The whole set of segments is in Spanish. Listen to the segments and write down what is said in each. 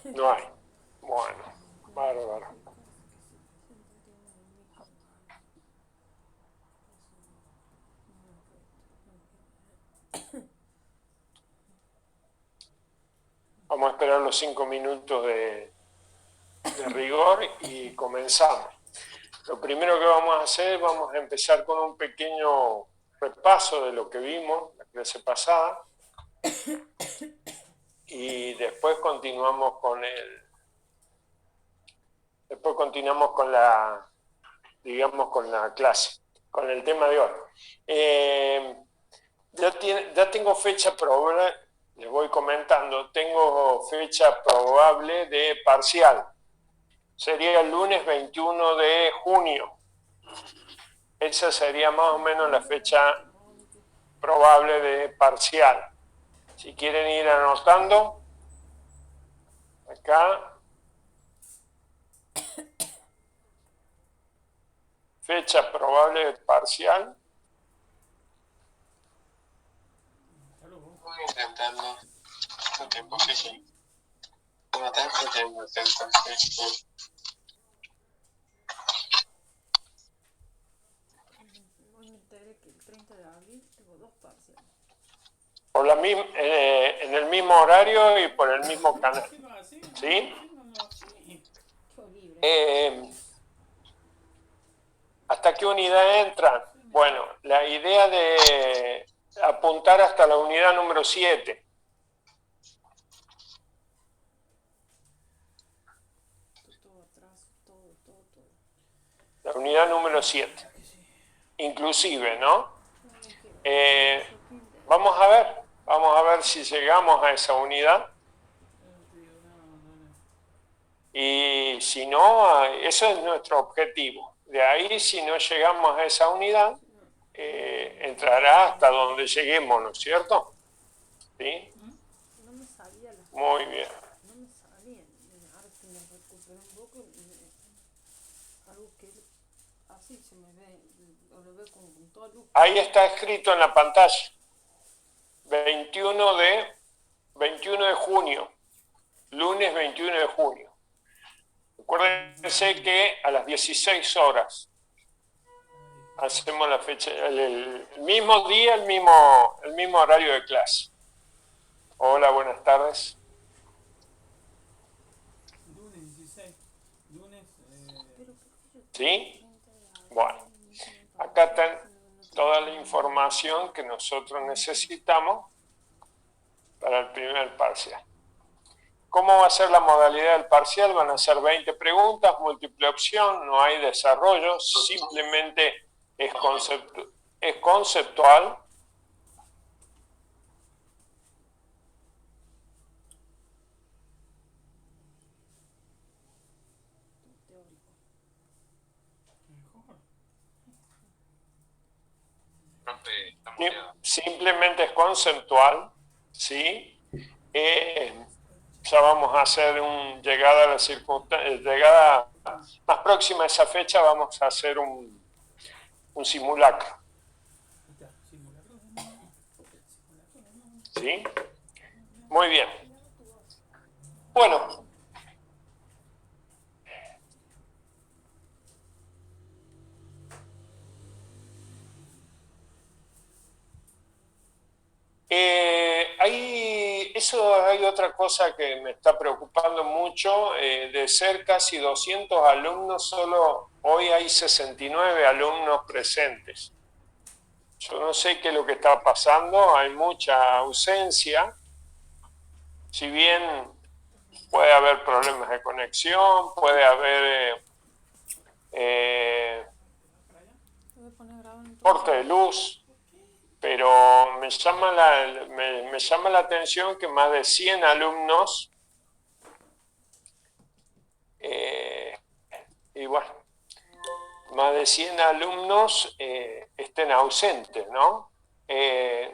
No hay. Bueno, bárbaro. Vamos a esperar los 5 minutos de rigor y comenzamos. Lo primero que vamos a hacer, vamos a empezar con un pequeño repaso de lo que vimos la clase pasada y después continuamos con la, digamos, con la clase, con el tema de hoy. Ya tengo fecha probable, les voy comentando, tengo fecha probable de parcial. Sería el lunes 21 de junio. Esa sería más o menos la fecha probable de parcial. Si quieren ir anotando, acá, fecha probable de parcial. Voy intentando. No tengo que sí. Una tarde tengo entonces. Hoy me enteré que el 30 de abril tengo 2 parciales. Por en el mismo horario y por el mismo canal. ¿Sí? Qué horrible. ¿Hasta qué unidad entran? Bueno, la idea de apuntar hasta la unidad número 7. Todo atrás, todo. La unidad número 7. Inclusive, ¿no? Vamos a ver si llegamos a esa unidad. Y si no, eso es nuestro objetivo. De ahí, si no llegamos a esa unidad, entrará hasta donde lleguemos, ¿no es cierto? ¿Sí? No me salía la. Muy bien. No me salía. Ahora que me recuperé un poco, algo que así se me ve, lo veo con toda luz. Ahí está escrito en la pantalla. 21 de junio. Lunes 21 de junio. Acuérdense que a las 16 horas hacemos la fecha, el mismo día, el mismo horario de clase. Hola, buenas tardes. Lunes 16. Lunes. ¿Sí? Bueno, acá está toda la información que nosotros necesitamos para el primer parcial. ¿Cómo va a ser la modalidad del parcial? Van a ser 20 preguntas, múltiple opción, no hay desarrollo, simplemente es conceptual. Simplemente es conceptual, ¿sí? Ya vamos a hacer llegada a la llegada más próxima a esa fecha, vamos a hacer un simulacro. ¿Sí? Muy bien. Bueno. Hay otra cosa que me está preocupando mucho, de ser casi 200 alumnos, solo hoy hay 69 alumnos presentes. Yo no sé qué es lo que está pasando, hay mucha ausencia, si bien puede haber problemas de conexión, puede haber corte de luz, pero me llama la atención que más de 100 alumnos, y bueno, más de 100 alumnos estén ausentes, ¿no?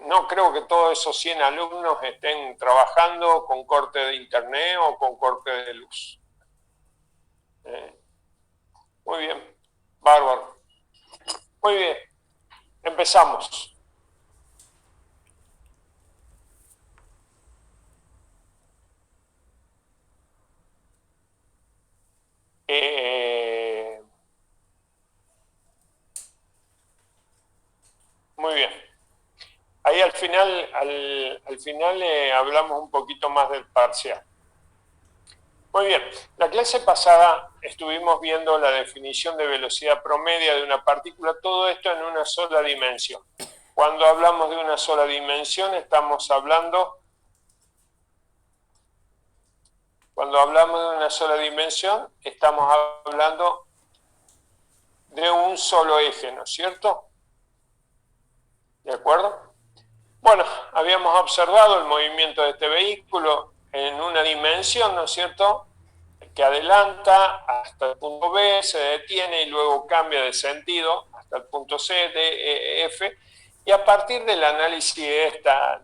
No creo que todos esos 100 alumnos estén trabajando con corte de internet o con corte de luz. Muy bien, bárbaro. Muy bien, empezamos. Muy bien. Ahí al final, hablamos un poquito más del parcial. Muy bien, la clase pasada estuvimos viendo la definición de velocidad promedia de una partícula, todo esto en una sola dimensión. Cuando hablamos de una sola dimensión, estamos hablando de un solo eje, ¿no es cierto? ¿De acuerdo? Bueno, habíamos observado el movimiento de este vehículo en una dimensión, ¿no es cierto?, que adelanta hasta el punto B, se detiene y luego cambia de sentido hasta el punto C, D, E, F, y a partir del análisis de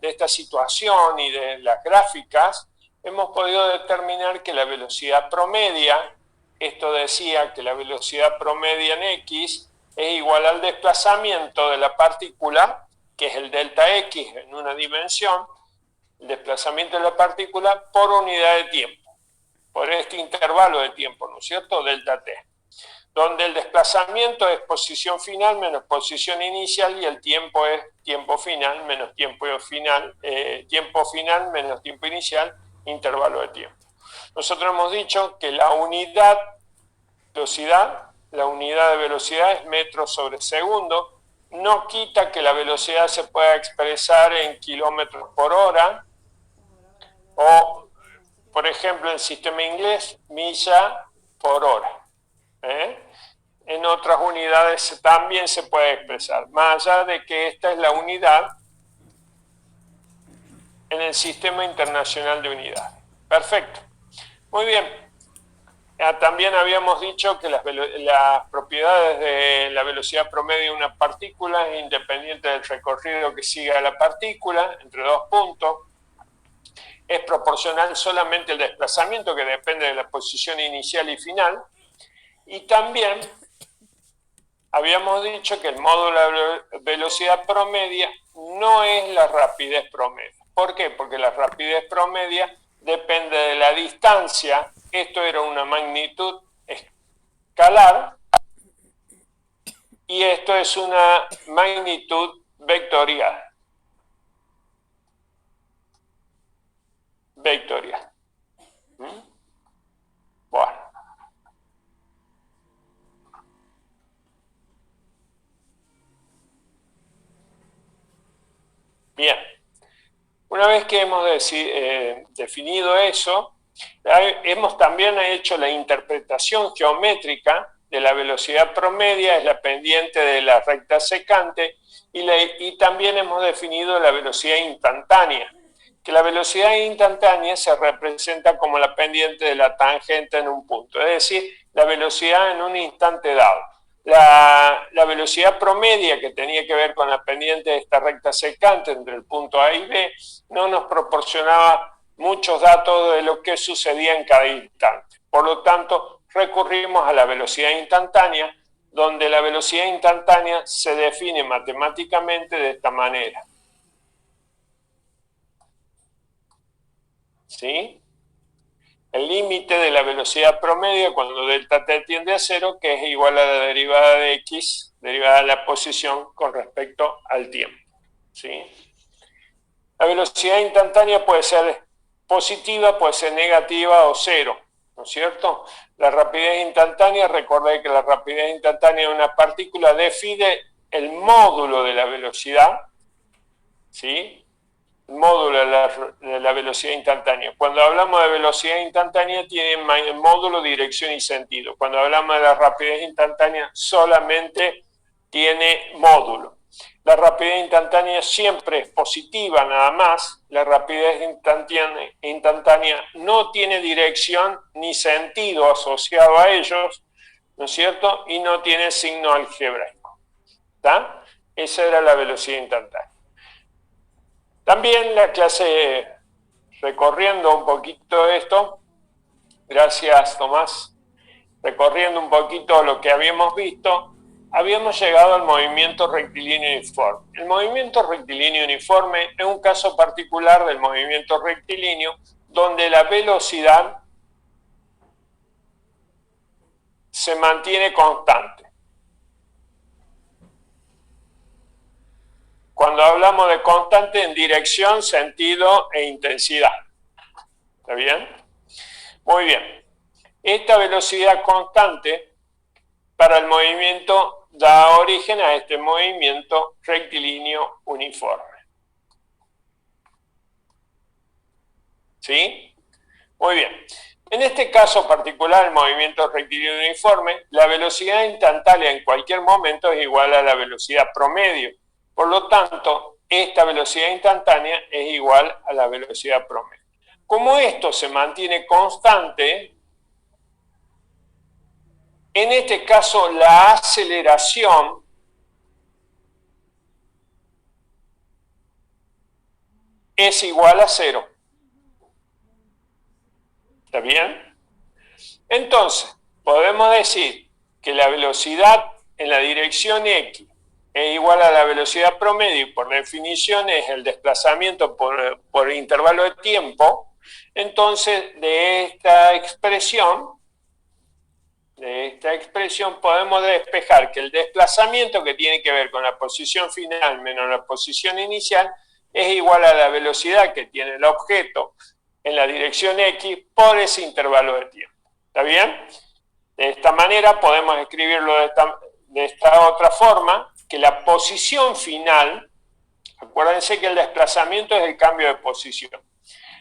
esta situación y de las gráficas, hemos podido determinar que la velocidad promedia, esto decía que la velocidad promedia en X es igual al desplazamiento de la partícula, que es el delta X en una dimensión, el desplazamiento de la partícula por unidad de tiempo, por este intervalo de tiempo, ¿no es cierto?, delta T, donde el desplazamiento es posición final menos posición inicial y el tiempo es tiempo final menos tiempo final, menos tiempo inicial, intervalo de tiempo. Nosotros hemos dicho que la unidad de velocidad es metros sobre segundo. No quita que la velocidad se pueda expresar en kilómetros por hora o, por ejemplo, en sistema inglés, milla por hora. En otras unidades también se puede expresar, más allá de que esta es la unidad en el Sistema Internacional de Unidades. Perfecto. Muy bien. También habíamos dicho que las propiedades de la velocidad promedio de una partícula es independiente del recorrido que siga la partícula, entre dos puntos. Es proporcional solamente al desplazamiento, que depende de la posición inicial y final. Y también habíamos dicho que el módulo de velocidad promedia no es la rapidez promedia. ¿Por qué? Porque la rapidez promedia depende de la distancia. Esto era una magnitud escalar y esto es una magnitud vectorial. Bueno. Bien. Una vez que hemos definido eso, hemos también hecho la interpretación geométrica de la velocidad promedia, es la pendiente de la recta secante, y también hemos definido la velocidad instantánea, que la velocidad instantánea se representa como la pendiente de la tangente en un punto, es decir, la velocidad en un instante dado. La velocidad promedia, que tenía que ver con la pendiente de esta recta secante entre el punto A y B, no nos proporcionaba muchos datos de lo que sucedía en cada instante. Por lo tanto, recurrimos a la velocidad instantánea, donde la velocidad instantánea se define matemáticamente de esta manera. ¿Sí? El límite de la velocidad promedio cuando delta t tiende a 0, que es igual a la derivada de x, derivada de la posición con respecto al tiempo. ¿Sí? La velocidad instantánea puede ser positiva, puede ser negativa o cero, ¿no es cierto? La rapidez instantánea, recordé que la rapidez instantánea de una partícula define el módulo de la velocidad, ¿sí? Módulo de la velocidad instantánea. Cuando hablamos de velocidad instantánea tiene módulo, dirección y sentido. Cuando hablamos de la rapidez instantánea solamente tiene módulo. La rapidez instantánea siempre es positiva nada más. La rapidez instantánea no tiene dirección ni sentido asociado a ellos, ¿no es cierto? Y no tiene signo algebraico. ¿Está? Esa era la velocidad instantánea. También la clase, recorriendo un poquito esto, gracias Tomás, recorriendo un poquito lo que habíamos visto, habíamos llegado al movimiento rectilíneo uniforme. El movimiento rectilíneo uniforme es un caso particular del movimiento rectilíneo donde la velocidad se mantiene constante. Cuando hablamos de constante en dirección, sentido e intensidad. ¿Está bien? Muy bien. Esta velocidad constante para el movimiento da origen a este movimiento rectilíneo uniforme. ¿Sí? Muy bien. En este caso particular, el movimiento rectilíneo uniforme, la velocidad instantánea en cualquier momento es igual a la velocidad promedio. Por lo tanto, esta velocidad instantánea es igual a la velocidad promedio. Como esto se mantiene constante, en este caso la aceleración es igual a 0. ¿Está bien? Entonces, podemos decir que la velocidad en la dirección X es igual a la velocidad promedio y por definición es el desplazamiento por intervalo de tiempo. Entonces, de esta expresión podemos despejar que el desplazamiento que tiene que ver con la posición final menos la posición inicial es igual a la velocidad que tiene el objeto en la dirección X por ese intervalo de tiempo. ¿Está bien? De esta manera podemos escribirlo de esta otra forma, que la posición final, acuérdense que el desplazamiento es el cambio de posición.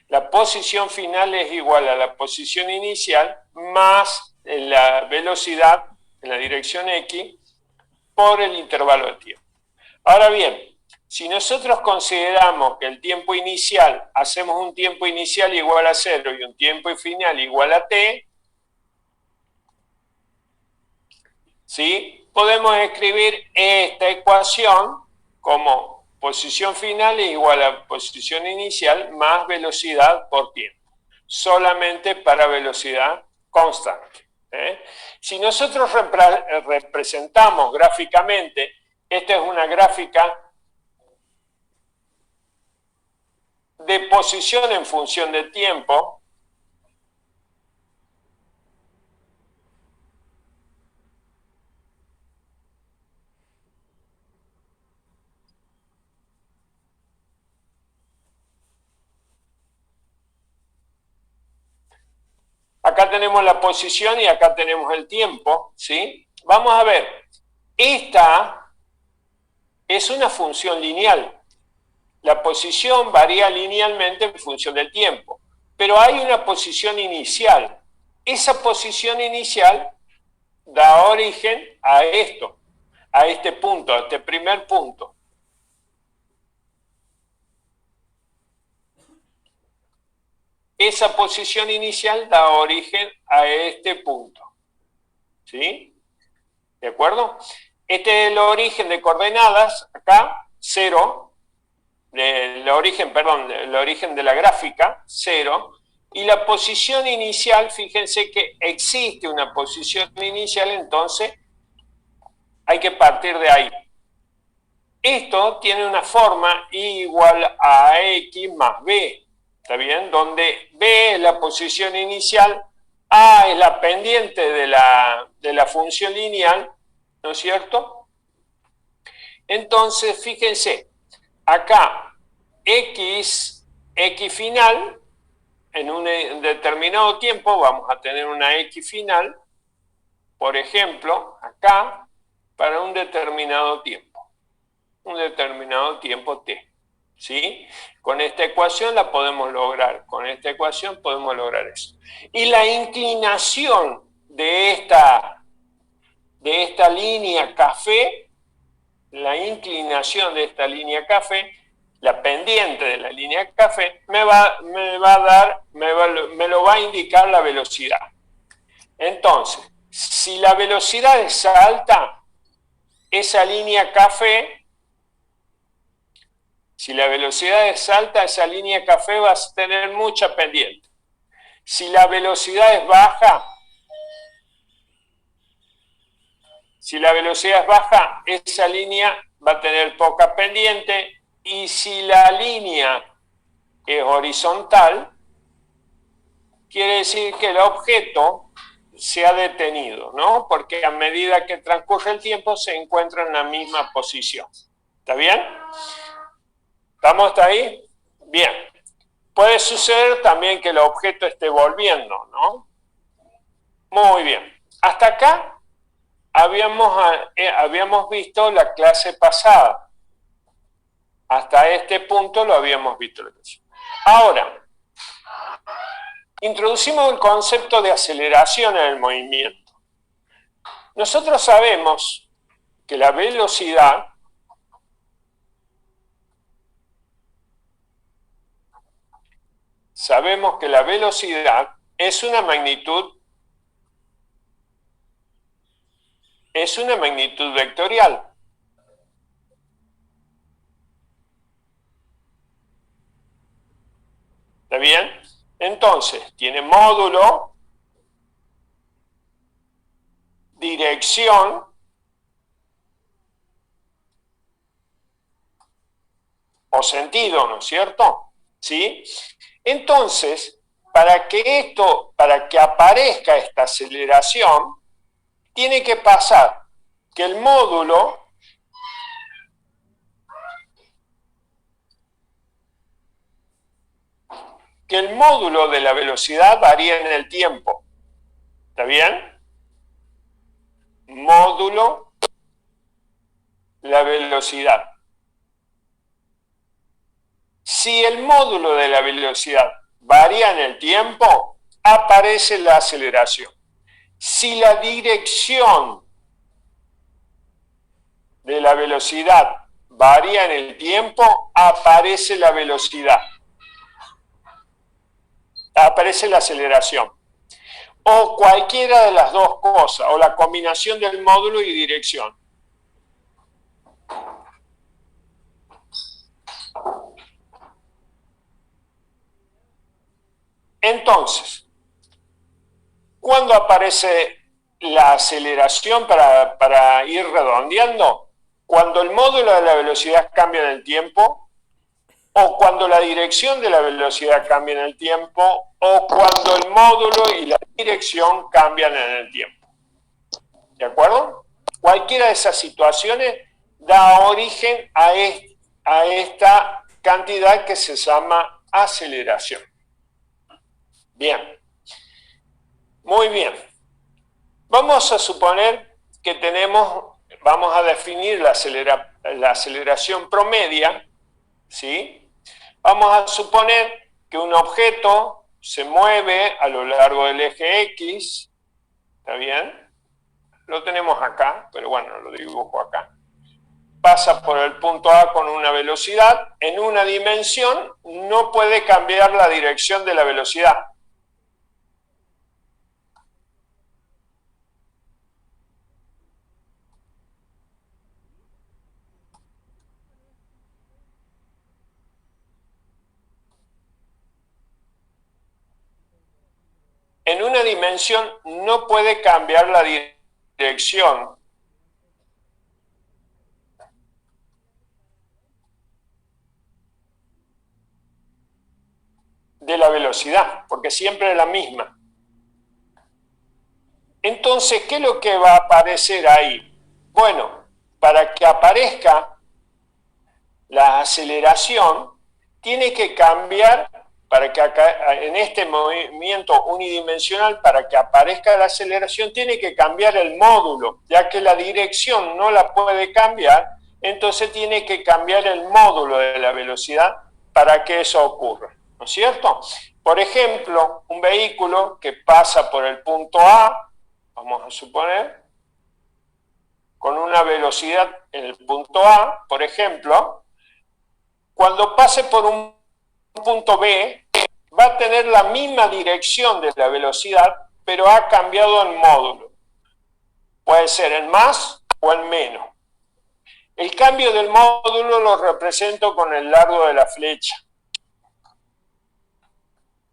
La posición final es igual a la posición inicial más la velocidad en la dirección X por el intervalo de tiempo. Ahora bien, si nosotros consideramos que el tiempo inicial, hacemos un tiempo inicial igual a 0 y un tiempo final igual a t, ¿sí? Podemos escribir esta ecuación como posición final es igual a posición inicial más velocidad por tiempo, solamente para velocidad constante. Si nosotros representamos gráficamente, esta es una gráfica de posición en función de tiempo. Acá tenemos la posición y acá tenemos el tiempo, ¿sí? Vamos a ver, esta es una función lineal. La posición varía linealmente en función del tiempo, pero hay una posición inicial. Esa posición inicial da origen a esto, a este punto, a este primer punto. Esa posición inicial da origen a este punto. ¿Sí? ¿De acuerdo? Este es el origen de coordenadas, acá, 0. El origen de la gráfica, 0. Y la posición inicial, fíjense que existe una posición inicial, entonces hay que partir de ahí. Esto tiene una forma igual a x más b. ¿Está bien? Donde B es la posición inicial, A es la pendiente de la función lineal, ¿no es cierto? Entonces, fíjense, acá X final, en un determinado tiempo vamos a tener una X final, por ejemplo, acá, para un determinado tiempo t. ¿Sí? Con esta ecuación la podemos lograr, con esta ecuación podemos lograr eso. Y la inclinación de esta línea café, la pendiente de la línea café, me lo va a indicar la velocidad. Entonces, si la velocidad es alta, esa línea café, si la velocidad es alta, esa línea café va a tener mucha pendiente. Si la velocidad es baja, esa línea va a tener poca pendiente. Y si la línea es horizontal, quiere decir que el objeto se ha detenido, ¿no? Porque a medida que transcurre el tiempo se encuentra en la misma posición. ¿Está bien? ¿Estamos hasta ahí? Bien. Puede suceder también que el objeto esté volviendo, ¿no? Muy bien. Hasta acá habíamos visto la clase pasada. Hasta este punto lo habíamos visto. Ahora, introducimos el concepto de aceleración en el movimiento. Nosotros sabemos que la velocidad es una magnitud vectorial. ¿Está bien? Entonces, tiene módulo, dirección o sentido, ¿no es cierto? ¿Sí? Entonces, para que aparezca esta aceleración, tiene que pasar que el módulo de la velocidad varía en el tiempo. ¿Está bien? Módulo la velocidad. Si el módulo de la velocidad varía en el tiempo, aparece la aceleración. Si la dirección de la velocidad varía en el tiempo, aparece la velocidad. Aparece la aceleración. O cualquiera de las dos cosas, o la combinación del módulo y dirección. Entonces, ¿cuándo aparece la aceleración para ir redondeando? Cuando el módulo de la velocidad cambia en el tiempo, o cuando la dirección de la velocidad cambia en el tiempo, o cuando el módulo y la dirección cambian en el tiempo. ¿De acuerdo? Cualquiera de esas situaciones da origen a esta cantidad que se llama aceleración. Bien. Muy bien. Vamos a suponer que vamos a definir la aceleración promedia, ¿sí? Vamos a suponer que un objeto se mueve a lo largo del eje X, ¿está bien? Lo tenemos acá, pero bueno, lo dibujo acá. Pasa por el punto A con una velocidad, en una dimensión no puede cambiar la dirección de la velocidad. En una dimensión no puede cambiar la dirección de la velocidad, porque siempre es la misma. Entonces, ¿qué es lo que va a aparecer ahí? Bueno, para que aparezca la aceleración, tiene que cambiar, para que en este movimiento unidimensional, para que aparezca la aceleración, tiene que cambiar el módulo, ya que la dirección no la puede cambiar, entonces tiene que cambiar el módulo de la velocidad para que eso ocurra, ¿no es cierto? Por ejemplo, un vehículo que pasa por el punto A, vamos a suponer, con una velocidad en el punto A, por ejemplo, cuando pase por un punto B, va a tener la misma dirección de la velocidad, pero ha cambiado el módulo. Puede ser en más o en menos. El cambio del módulo lo represento con el largo de la flecha.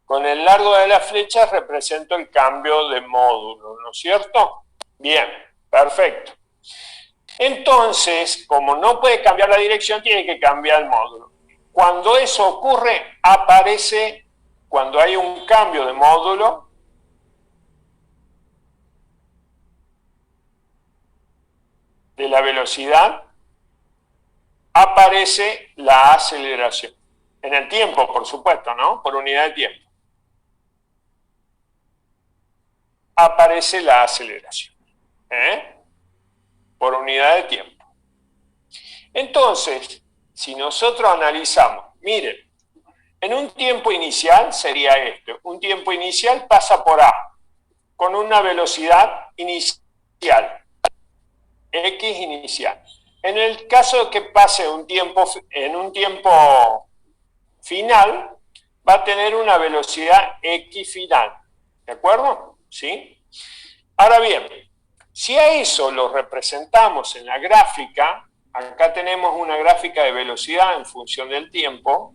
Con el largo de la flecha represento el cambio de módulo, ¿no es cierto? Bien, perfecto. Entonces, como no puede cambiar la dirección, tiene que cambiar el módulo. Cuando eso ocurre, cuando hay un cambio de módulo, de la velocidad, aparece la aceleración. En el tiempo, por supuesto, ¿no? Por unidad de tiempo. Aparece la aceleración. Por unidad de tiempo. Entonces, si nosotros analizamos, miren, en un tiempo inicial sería esto. Un tiempo inicial pasa por A, con una velocidad inicial, X inicial. En el caso de que pase en un tiempo final, va a tener una velocidad X final. ¿De acuerdo? ¿Sí? Ahora bien, si a eso lo representamos en la gráfica, acá tenemos una gráfica de velocidad en función del tiempo,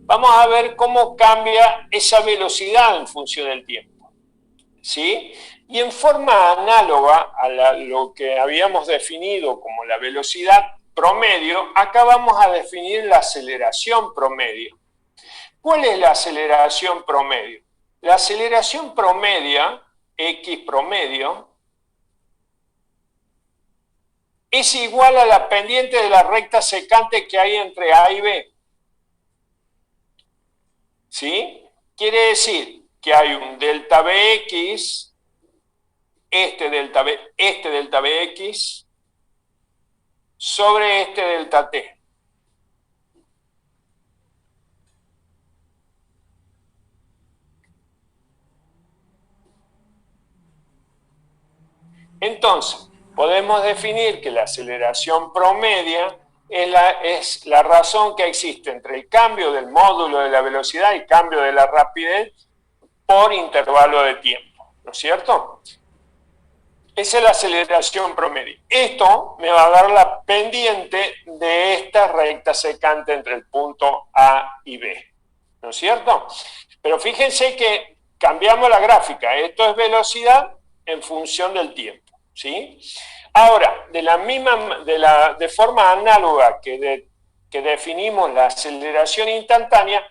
vamos a ver cómo cambia esa velocidad en función del tiempo. ¿Sí? Y en forma análoga a lo que habíamos definido como la velocidad promedio, acá vamos a definir la aceleración promedio. ¿Cuál es la aceleración promedio? La aceleración promedia, X promedio, es igual a la pendiente de la recta secante que hay entre A y B. ¿Sí? Quiere decir que hay un delta Bx, este delta Bx, sobre este delta T. Entonces, podemos definir que la aceleración promedia es la razón que existe entre el cambio del módulo de la velocidad y el cambio de la rapidez por intervalo de tiempo, ¿no es cierto? Esa es la aceleración promedio. Esto me va a dar la pendiente de esta recta secante entre el punto A y B, ¿no es cierto? Pero fíjense que cambiamos la gráfica. Esto es velocidad en función del tiempo, ¿sí? Ahora, de forma análoga que definimos la aceleración instantánea,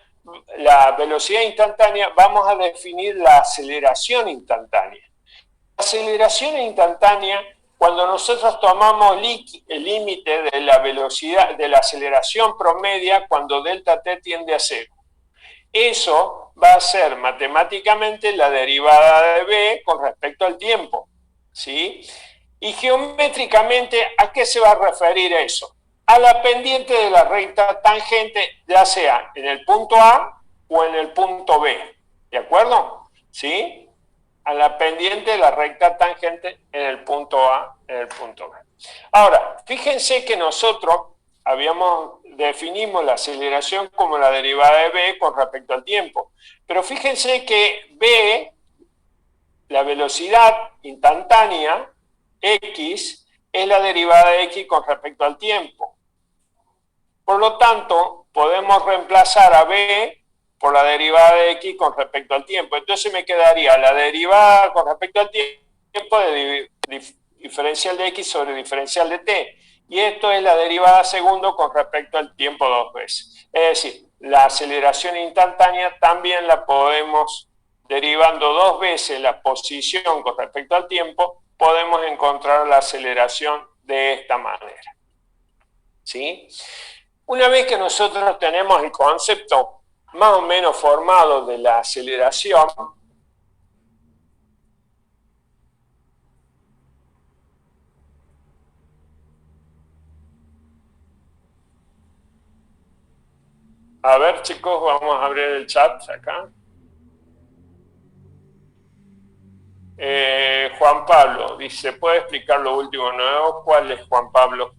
la velocidad instantánea, vamos a definir la aceleración instantánea. La aceleración instantánea, cuando nosotros tomamos el límite de la velocidad, de la aceleración promedia, cuando delta t tiende a 0. Eso va a ser matemáticamente la derivada de b con respecto al tiempo, ¿sí? Y geométricamente, ¿a qué se va a referir eso? A la pendiente de la recta tangente, ya sea en el punto A o en el punto B, ¿de acuerdo? ¿Sí? A la pendiente de la recta tangente en el punto A, en el punto B. Ahora, fíjense que nosotros definimos la aceleración como la derivada de b con respecto al tiempo. Pero fíjense que b, la velocidad instantánea, x, es la derivada de x con respecto al tiempo. Por lo tanto, podemos reemplazar a b por la derivada de x con respecto al tiempo. Entonces me quedaría la derivada con respecto al tiempo de diferencial de x sobre diferencial de t. Y esto es la derivada segundo con respecto al tiempo 2 veces. Es decir, la aceleración instantánea también la podemos, derivando 2 veces la posición con respecto al tiempo, podemos encontrar la aceleración de esta manera. ¿Sí? Una vez que nosotros tenemos el concepto más o menos formado de la aceleración, a ver, chicos, vamos a abrir el chat acá. Juan Pablo dice, ¿puede explicar lo último nuevo? ¿Cuál es, Juan Pablo?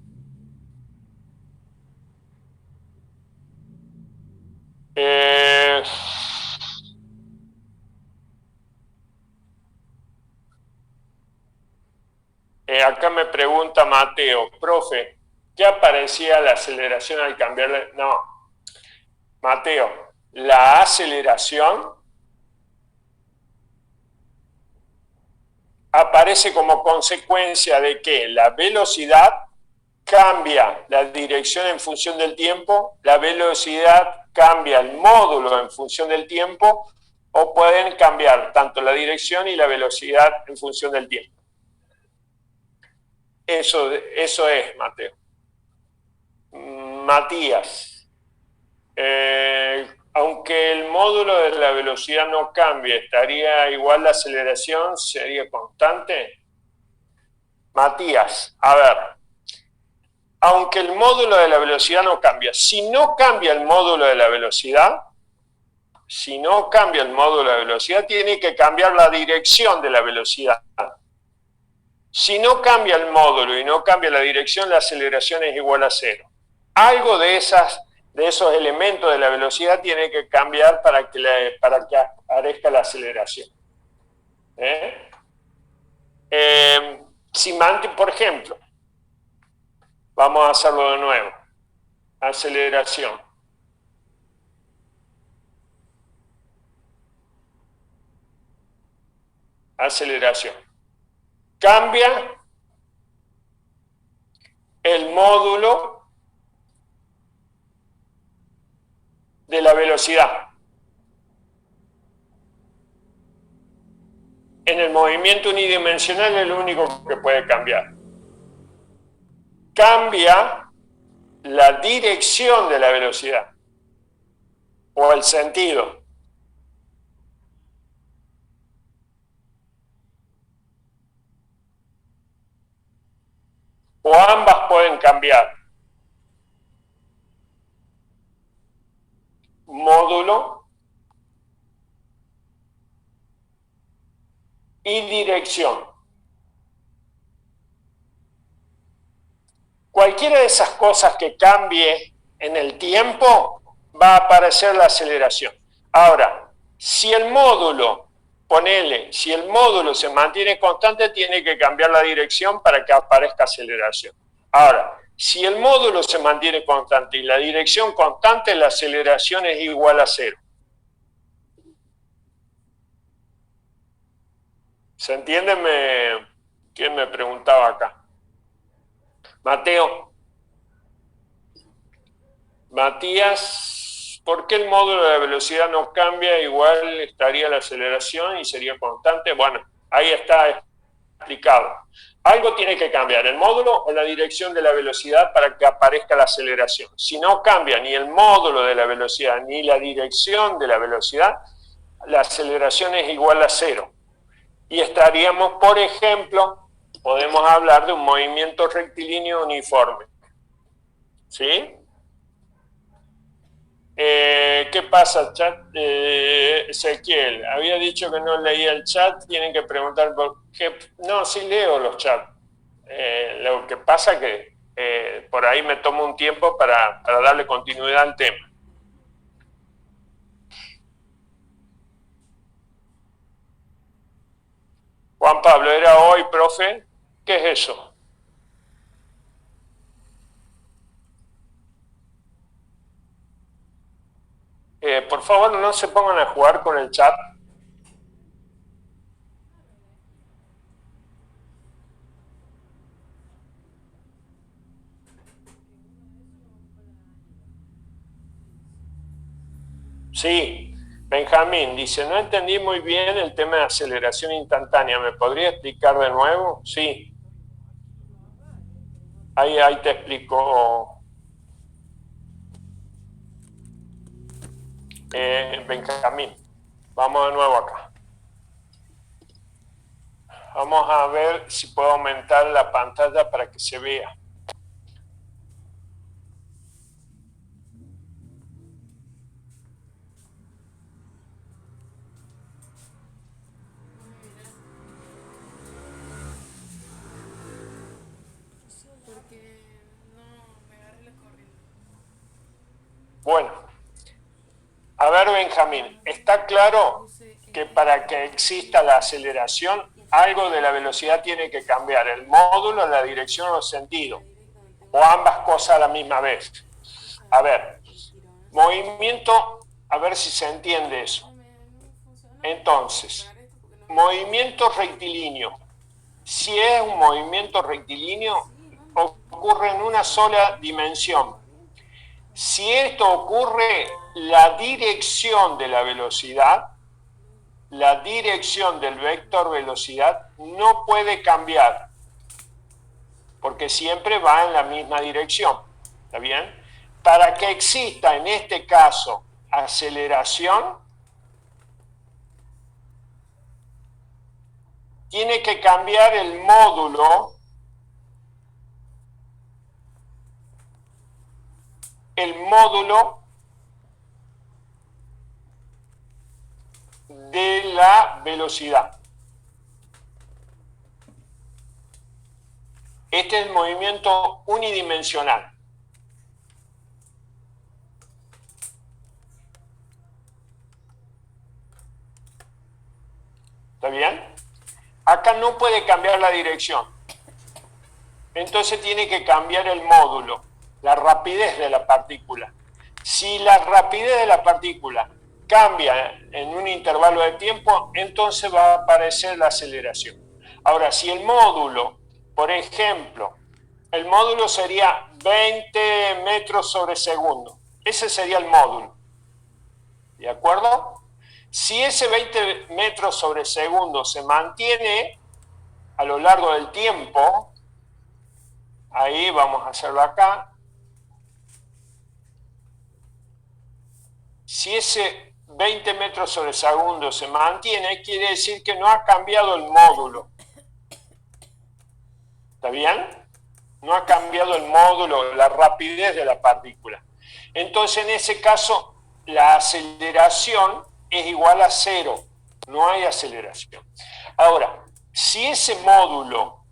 Acá me pregunta Mateo, profe, ¿qué aparecía la aceleración al cambiarle? No, Mateo, la aceleración aparece como consecuencia de que la velocidad cambia la dirección en función del tiempo, la velocidad cambia el módulo en función del tiempo, o pueden cambiar tanto la dirección y la velocidad en función del tiempo. Eso es, Mateo. Matías, aunque el módulo de la velocidad no cambie, ¿estaría igual la aceleración? ¿Sería constante? Matías, a ver, aunque el módulo de la velocidad no cambia, si no cambia el módulo de la velocidad, tiene que cambiar la dirección de la velocidad. Si no cambia el módulo y no cambia la dirección, la aceleración es igual a 0. Algo de esos elementos de la velocidad tiene que cambiar para que aparezca la aceleración. Por ejemplo, vamos a hacerlo de nuevo. Aceleración. Cambia el módulo de la velocidad. En el movimiento unidimensional es lo único que puede cambiar. Cambia la dirección de la velocidad o el sentido. O ambas pueden cambiar. Módulo y dirección. Cualquiera de esas cosas que cambie en el tiempo, va a aparecer la aceleración. Ahora, si el módulo se mantiene constante, tiene que cambiar la dirección para que aparezca aceleración. Ahora, si el módulo se mantiene constante y la dirección constante, la aceleración es igual a 0. ¿Se entiende? ¿Quién me preguntaba acá? Mateo. Matías, ¿por qué el módulo de la velocidad no cambia? Igual estaría la aceleración y sería constante. Bueno, ahí está explicado. Algo tiene que cambiar, el módulo o la dirección de la velocidad para que aparezca la aceleración. Si no cambia ni el módulo de la velocidad ni la dirección de la velocidad, la aceleración es igual a 0. Y estaríamos, por ejemplo, podemos hablar de un movimiento rectilíneo uniforme. ¿Sí? ¿Qué pasa, chat? Ezequiel, había dicho que no leía el chat, tienen que preguntar por qué. No, sí leo los chats. Lo que pasa es que por ahí me tomo un tiempo para darle continuidad al tema. Juan Pablo, ¿era hoy, profe? ¿Qué es eso? Por favor, no se pongan a jugar con el chat. Sí, Benjamín dice, no entendí muy bien el tema de aceleración instantánea. ¿Me podría explicar de nuevo? Sí. Ahí te explico. Benjamín, vamos de nuevo acá. Vamos a ver si puedo aumentar la pantalla para que se vea. Bueno, a ver, Benjamín, ¿está claro que para que exista la aceleración, algo de la velocidad tiene que cambiar? ¿El módulo, la dirección o el sentido? ¿O ambas cosas a la misma vez? A ver, movimiento, a ver si se entiende eso. Entonces, movimiento rectilíneo. Si es un movimiento rectilíneo, ocurre en una sola dimensión. Si esto ocurre, la dirección de la velocidad, la dirección del vector velocidad no puede cambiar. porque siempre va en la misma dirección, ¿está bien? Para que exista en este caso aceleración, tiene que cambiar el módulo de la velocidad. Este es el movimiento unidimensional. ¿Está bien? Acá no puede cambiar la dirección. Entonces tiene que cambiar el módulo, la rapidez de la partícula. Si la rapidez de la partícula cambia en un intervalo de tiempo, entonces va a aparecer la aceleración. Ahora, si el módulo, por ejemplo, el módulo sería 20 metros sobre segundo, ese sería el módulo, ¿de acuerdo? Si ese 20 metros sobre segundo se mantiene a lo largo del tiempo, ahí vamos a hacerlo acá, si ese 20 metros sobre segundo se mantiene, quiere decir que no ha cambiado el módulo. ¿Está bien? No ha cambiado el módulo, la rapidez de la partícula. Entonces, en ese caso, la aceleración es igual a 0. No hay aceleración. Ahora, si ese módulo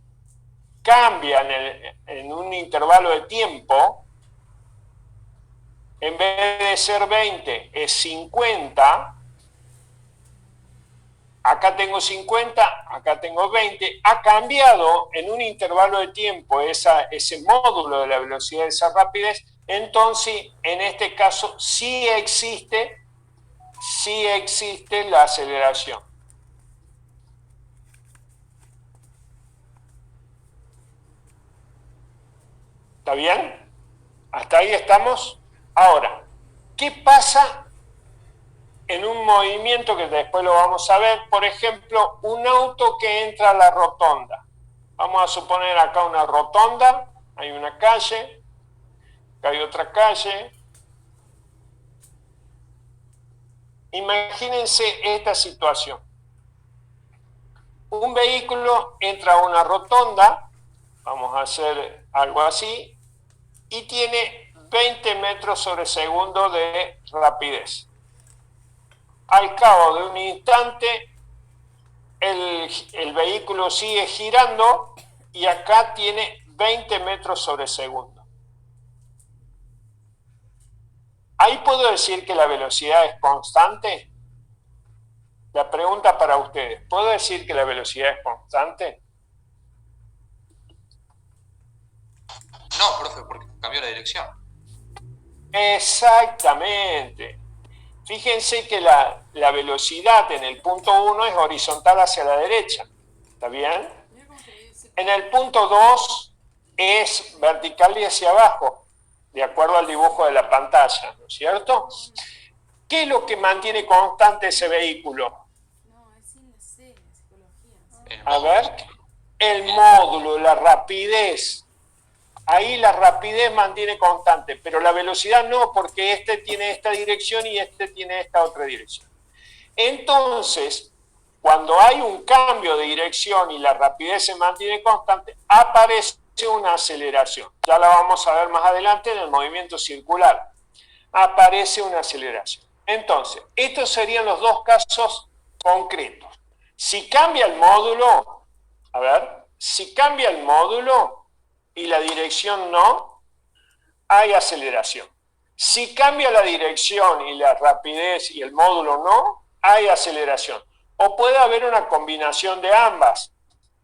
cambia en un intervalo de tiempo, en vez de ser 20, es 50, acá tengo 50, acá tengo 20, ha cambiado en un intervalo de tiempo ese módulo de la velocidad de esa rapidez, entonces en este caso sí existe la aceleración. ¿Está bien? ¿Hasta ahí estamos? Ahora, ¿qué pasa en un movimiento que después lo vamos a ver? Por ejemplo, un auto que entra a la rotonda. Vamos a suponer acá una rotonda, hay una calle, acá hay otra calle. Imagínense esta situación. Un vehículo entra a una rotonda, vamos a hacer algo así, y tiene 20 metros sobre segundo de rapidez. Al cabo de un instante, el vehículo sigue girando y acá tiene 20 metros sobre segundo. ¿Ahí puedo decir que la velocidad es constante? La pregunta para ustedes, ¿puedo decir que la velocidad es constante? No, profe, porque cambió la dirección. Exactamente. Fíjense que la velocidad en el punto 1 es horizontal hacia la derecha. ¿Está bien? En el punto 2 es vertical y hacia abajo, de acuerdo al dibujo de la pantalla, ¿no es cierto? ¿Qué es lo que mantiene constante ese vehículo? No, es sin la C, la psicología. A ver, el módulo, la rapidez. Ahí la rapidez mantiene constante, pero la velocidad no, porque este tiene esta dirección y este tiene esta otra dirección. Entonces, cuando hay un cambio de dirección y la rapidez se mantiene constante, aparece una aceleración. Ya la vamos a ver más adelante en el movimiento circular. Aparece una aceleración. Entonces, estos serían los dos casos concretos. Si cambia el módulo, a ver, si cambia el módulo y la dirección no, hay aceleración. Si cambia la dirección y la rapidez y el módulo no, hay aceleración. O puede haber una combinación de ambas.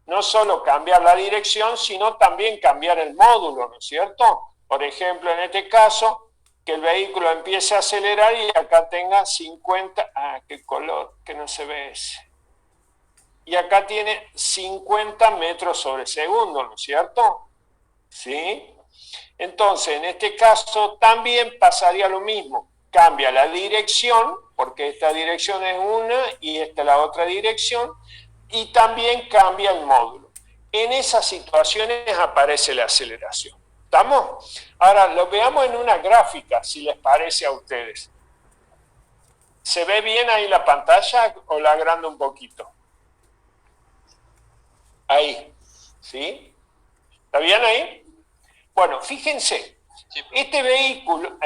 No solo cambiar la dirección, sino también cambiar el módulo, ¿no es cierto? Por ejemplo, en este caso, que el vehículo empiece a acelerar y acá tenga 50, qué color, que no se ve ese. Y acá tiene 50 metros sobre segundo, ¿no es cierto? ¿Sí? Entonces, en este caso también pasaría lo mismo. Cambia la dirección, porque esta dirección es una y esta es la otra dirección, y también cambia el módulo. en esas situaciones aparece la aceleración. ¿Estamos? Ahora lo veamos en una gráfica, si les parece a ustedes. ¿Se ve bien ahí la pantalla o la agrando un poquito? Ahí, ¿sí? ¿Está bien ahí? Bueno, fíjense, Sí, este vehículo,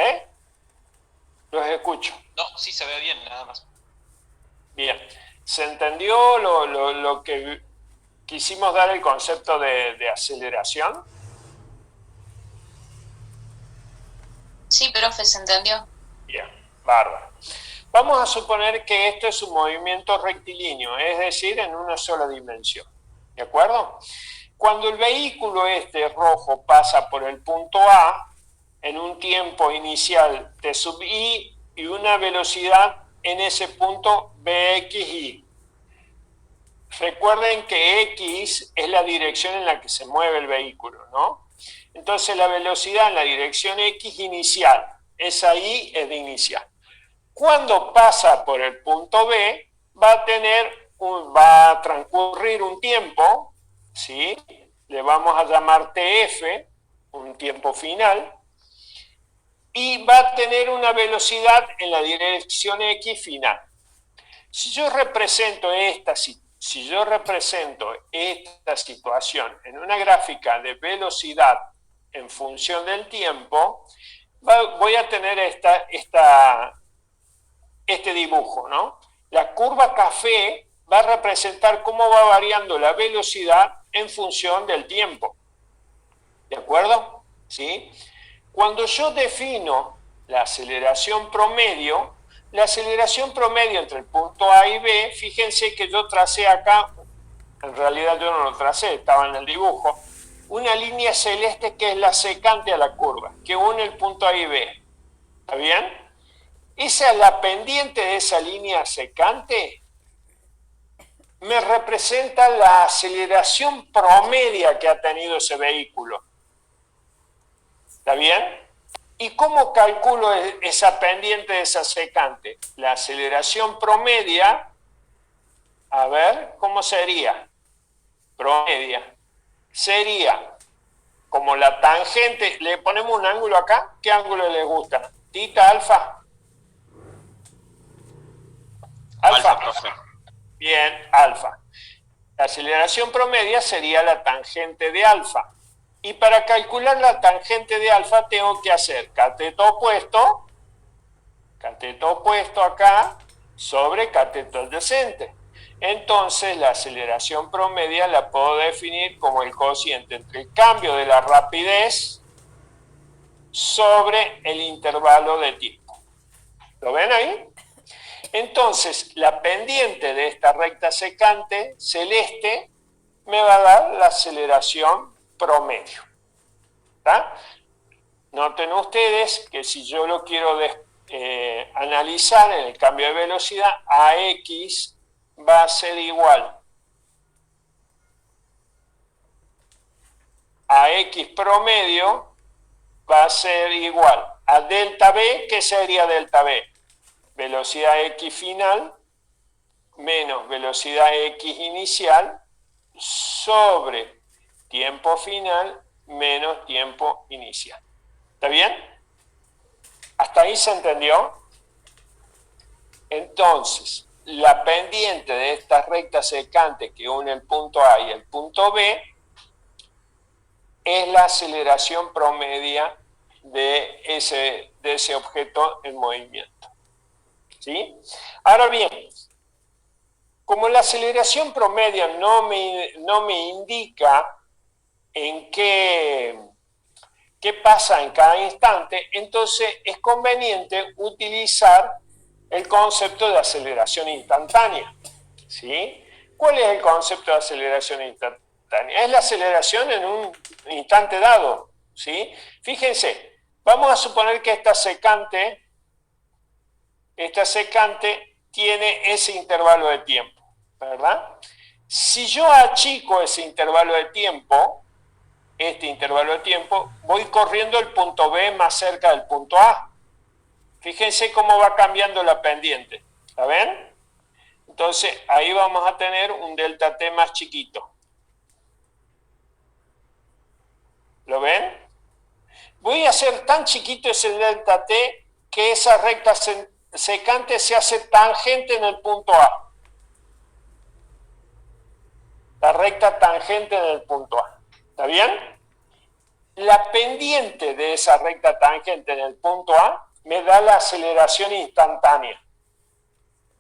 los escucho. no, sí se ve bien, nada más. Bien, ¿se entendió lo que quisimos dar el concepto de aceleración? Sí, profe, se entendió. Bien, bárbaro. Vamos a suponer que esto es un movimiento rectilíneo, es decir, en una sola dimensión. ¿De acuerdo? Cuando el vehículo este rojo pasa por el punto A, en un tiempo inicial t sub i y una velocidad en ese punto bxi. Recuerden que x es la dirección en la que se mueve el vehículo, ¿no? Entonces la velocidad en la dirección x inicial, esa i es de inicial. Cuando pasa por el punto B, va a transcurrir un tiempo, ¿sí? Le vamos a llamar TF, un tiempo final, y va a tener una velocidad en la dirección X final. Si yo represento esta situación en una gráfica de velocidad en función del tiempo, voy a tener este dibujo, ¿no? La curva café va a representar cómo va variando la velocidad en función del tiempo. ¿De acuerdo? ¿Sí? Cuando yo defino la aceleración promedio entre el punto A y B, fíjense que yo tracé acá, en realidad yo no lo tracé, estaba en el dibujo, una línea celeste que es la secante a la curva, que une el punto A y B. ¿Está bien? Esa es la pendiente de esa línea secante, me representa la aceleración promedia que ha tenido ese vehículo. ¿Está bien? ¿Y cómo calculo esa pendiente de esa secante? La aceleración promedia, a ver, ¿cómo sería? Promedia. Sería como la tangente, le ponemos un ángulo acá, ¿qué ángulo les gusta? ¿Tita, alfa? Alfa, profe. Bien, alfa. La aceleración promedia sería la tangente de alfa. Y para calcular la tangente de alfa tengo que hacer cateto opuesto acá sobre cateto adyacente. Entonces la aceleración promedia la puedo definir como el cociente entre el cambio de la rapidez sobre el intervalo de tiempo. ¿Lo ven ahí? Entonces, la pendiente de esta recta secante celeste me va a dar la aceleración promedio. ¿Está? Noten ustedes que si yo lo quiero analizar en el cambio de velocidad, AX va a ser igual a X promedio, va a ser igual a delta B. ¿Qué sería delta B? Velocidad X final menos velocidad X inicial sobre tiempo final menos tiempo inicial. ¿Está bien? ¿Hasta ahí se entendió? Entonces, la pendiente de esta recta secante que une el punto A y el punto B es la aceleración promedia de ese objeto en movimiento. ¿Sí? Ahora bien, como la aceleración promedia no me indica en qué pasa en cada instante, entonces es conveniente utilizar el concepto de aceleración instantánea. ¿Sí? ¿Cuál es el concepto de aceleración instantánea? Es la aceleración en un instante dado. ¿Sí? Fíjense, vamos a suponer que esta secante tiene ese intervalo de tiempo, ¿verdad? Si yo achico ese intervalo de tiempo, voy corriendo el punto B más cerca del punto A. Fíjense cómo va cambiando la pendiente. ¿La ven? Entonces, ahí vamos a tener un delta T más chiquito. ¿Lo ven? Voy a hacer tan chiquito ese delta t que esa recta secante se hace tangente en el punto A. La recta tangente en el punto A. ¿Está bien? La pendiente de esa recta tangente en el punto A me da la aceleración instantánea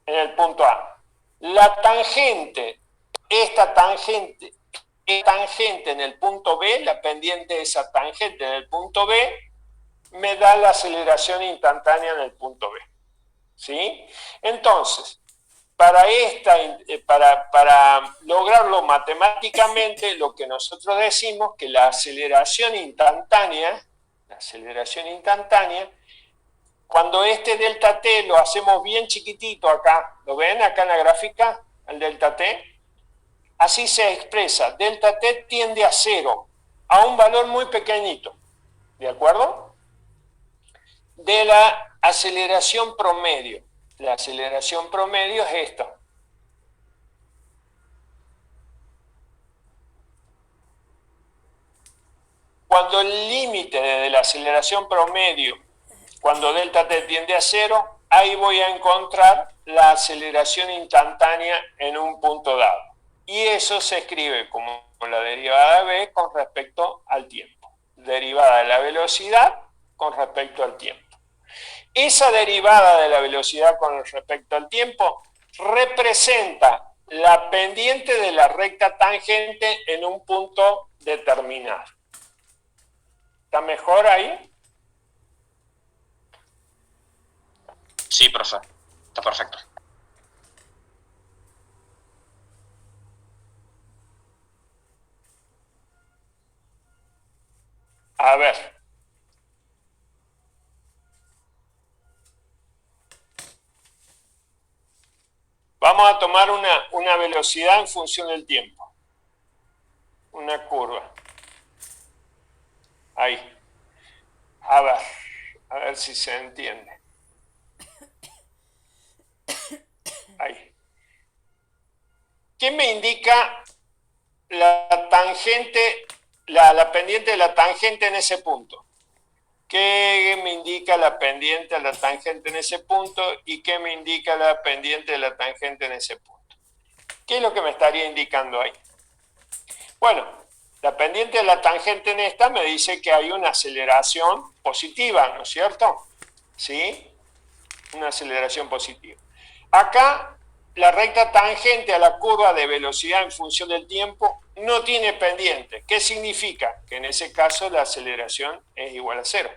en el punto A. La tangente, esta tangente en el punto B, la pendiente de esa tangente en el punto B, me da la aceleración instantánea en el punto B. ¿Sí? Entonces, para lograrlo matemáticamente, lo que nosotros decimos que la aceleración instantánea, cuando este delta t lo hacemos bien chiquitito acá, ¿lo ven acá en la gráfica? El delta t. Así se expresa, delta t tiende a 0, a un valor muy pequeñito, ¿de acuerdo? De la aceleración promedio. La aceleración promedio es esto. Cuando el límite de la aceleración promedio, cuando delta t tiende a 0, ahí voy a encontrar la aceleración instantánea en un punto dado. Y eso se escribe como la derivada de v con respecto al tiempo. Derivada de la velocidad con respecto al tiempo. Esa derivada de la velocidad con respecto al tiempo representa la pendiente de la recta tangente en un punto determinado. ¿Está mejor ahí? Sí, profe. Está perfecto. A ver. Vamos a tomar una velocidad en función del tiempo. Una curva. Ahí. A ver si se entiende. Ahí. ¿Qué me indica la tangente, la pendiente de la tangente en ese punto? ¿Qué me indica la pendiente de la tangente en ese punto y qué me indica la pendiente de la tangente en ese punto? ¿Qué es lo que me estaría indicando ahí? Bueno, la pendiente de la tangente en esta me dice que hay una aceleración positiva, ¿no es cierto? ¿Sí? Una aceleración positiva. Acá, la recta tangente a la curva de velocidad en función del tiempo no tiene pendiente. ¿Qué significa? Que en ese caso la aceleración es igual a 0.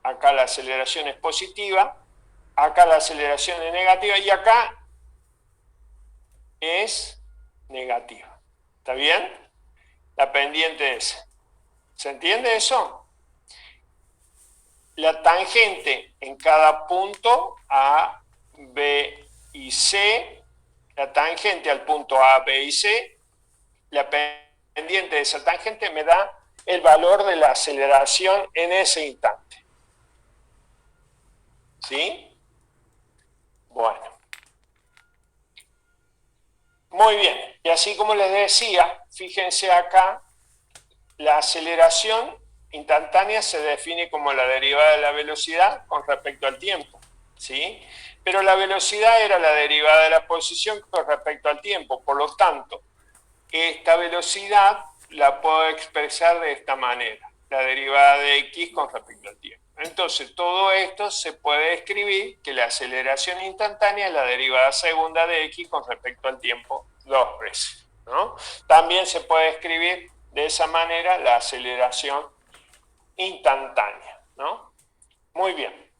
Acá la aceleración es positiva, acá la aceleración es negativa y acá es negativa. ¿Está bien? La pendiente es. ¿Se entiende eso? La tangente en cada punto A, B y C, la tangente al punto A, B y C, la pendiente de esa tangente me da el valor de la aceleración en ese instante. ¿Sí? Bueno. Muy bien. Y así como les decía, fíjense acá, la aceleración instantánea se define como la derivada de la velocidad con respecto al tiempo. ¿Sí? Pero la velocidad era la derivada de la posición con respecto al tiempo. Por lo tanto, esta velocidad la puedo expresar de esta manera. La derivada de x con respecto al tiempo. Entonces, todo esto se puede escribir que la aceleración instantánea es la derivada segunda de x con respecto al tiempo dos veces, ¿no? También se puede escribir de esa manera la aceleración instantánea, ¿no? Muy bien.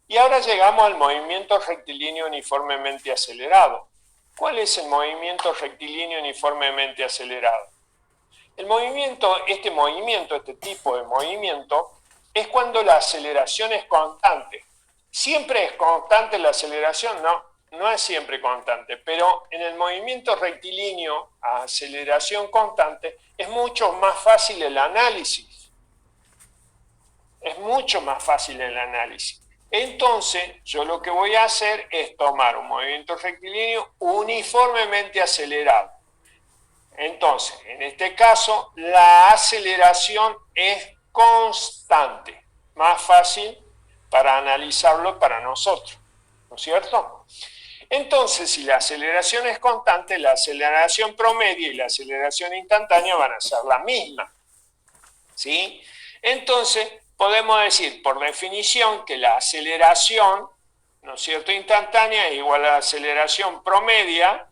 Y ahora llegamos al movimiento rectilíneo uniformemente acelerado. ¿Cuál es el movimiento rectilíneo uniformemente acelerado? El movimiento, este tipo de movimiento, es cuando la aceleración es constante. ¿Siempre es constante la aceleración? No, no es siempre constante, pero en el movimiento rectilíneo a aceleración constante es mucho más fácil el análisis. Es mucho más fácil el análisis. Entonces, yo lo que voy a hacer es tomar un movimiento rectilíneo uniformemente acelerado. Entonces, en este caso, la aceleración es constante. Más fácil para analizarlo para nosotros, ¿no es cierto? Entonces, si la aceleración es constante, la aceleración promedio y la aceleración instantánea van a ser la misma, ¿sí? Entonces, podemos decir, por definición, que la aceleración, ¿no es cierto?, instantánea es igual a la aceleración promedia,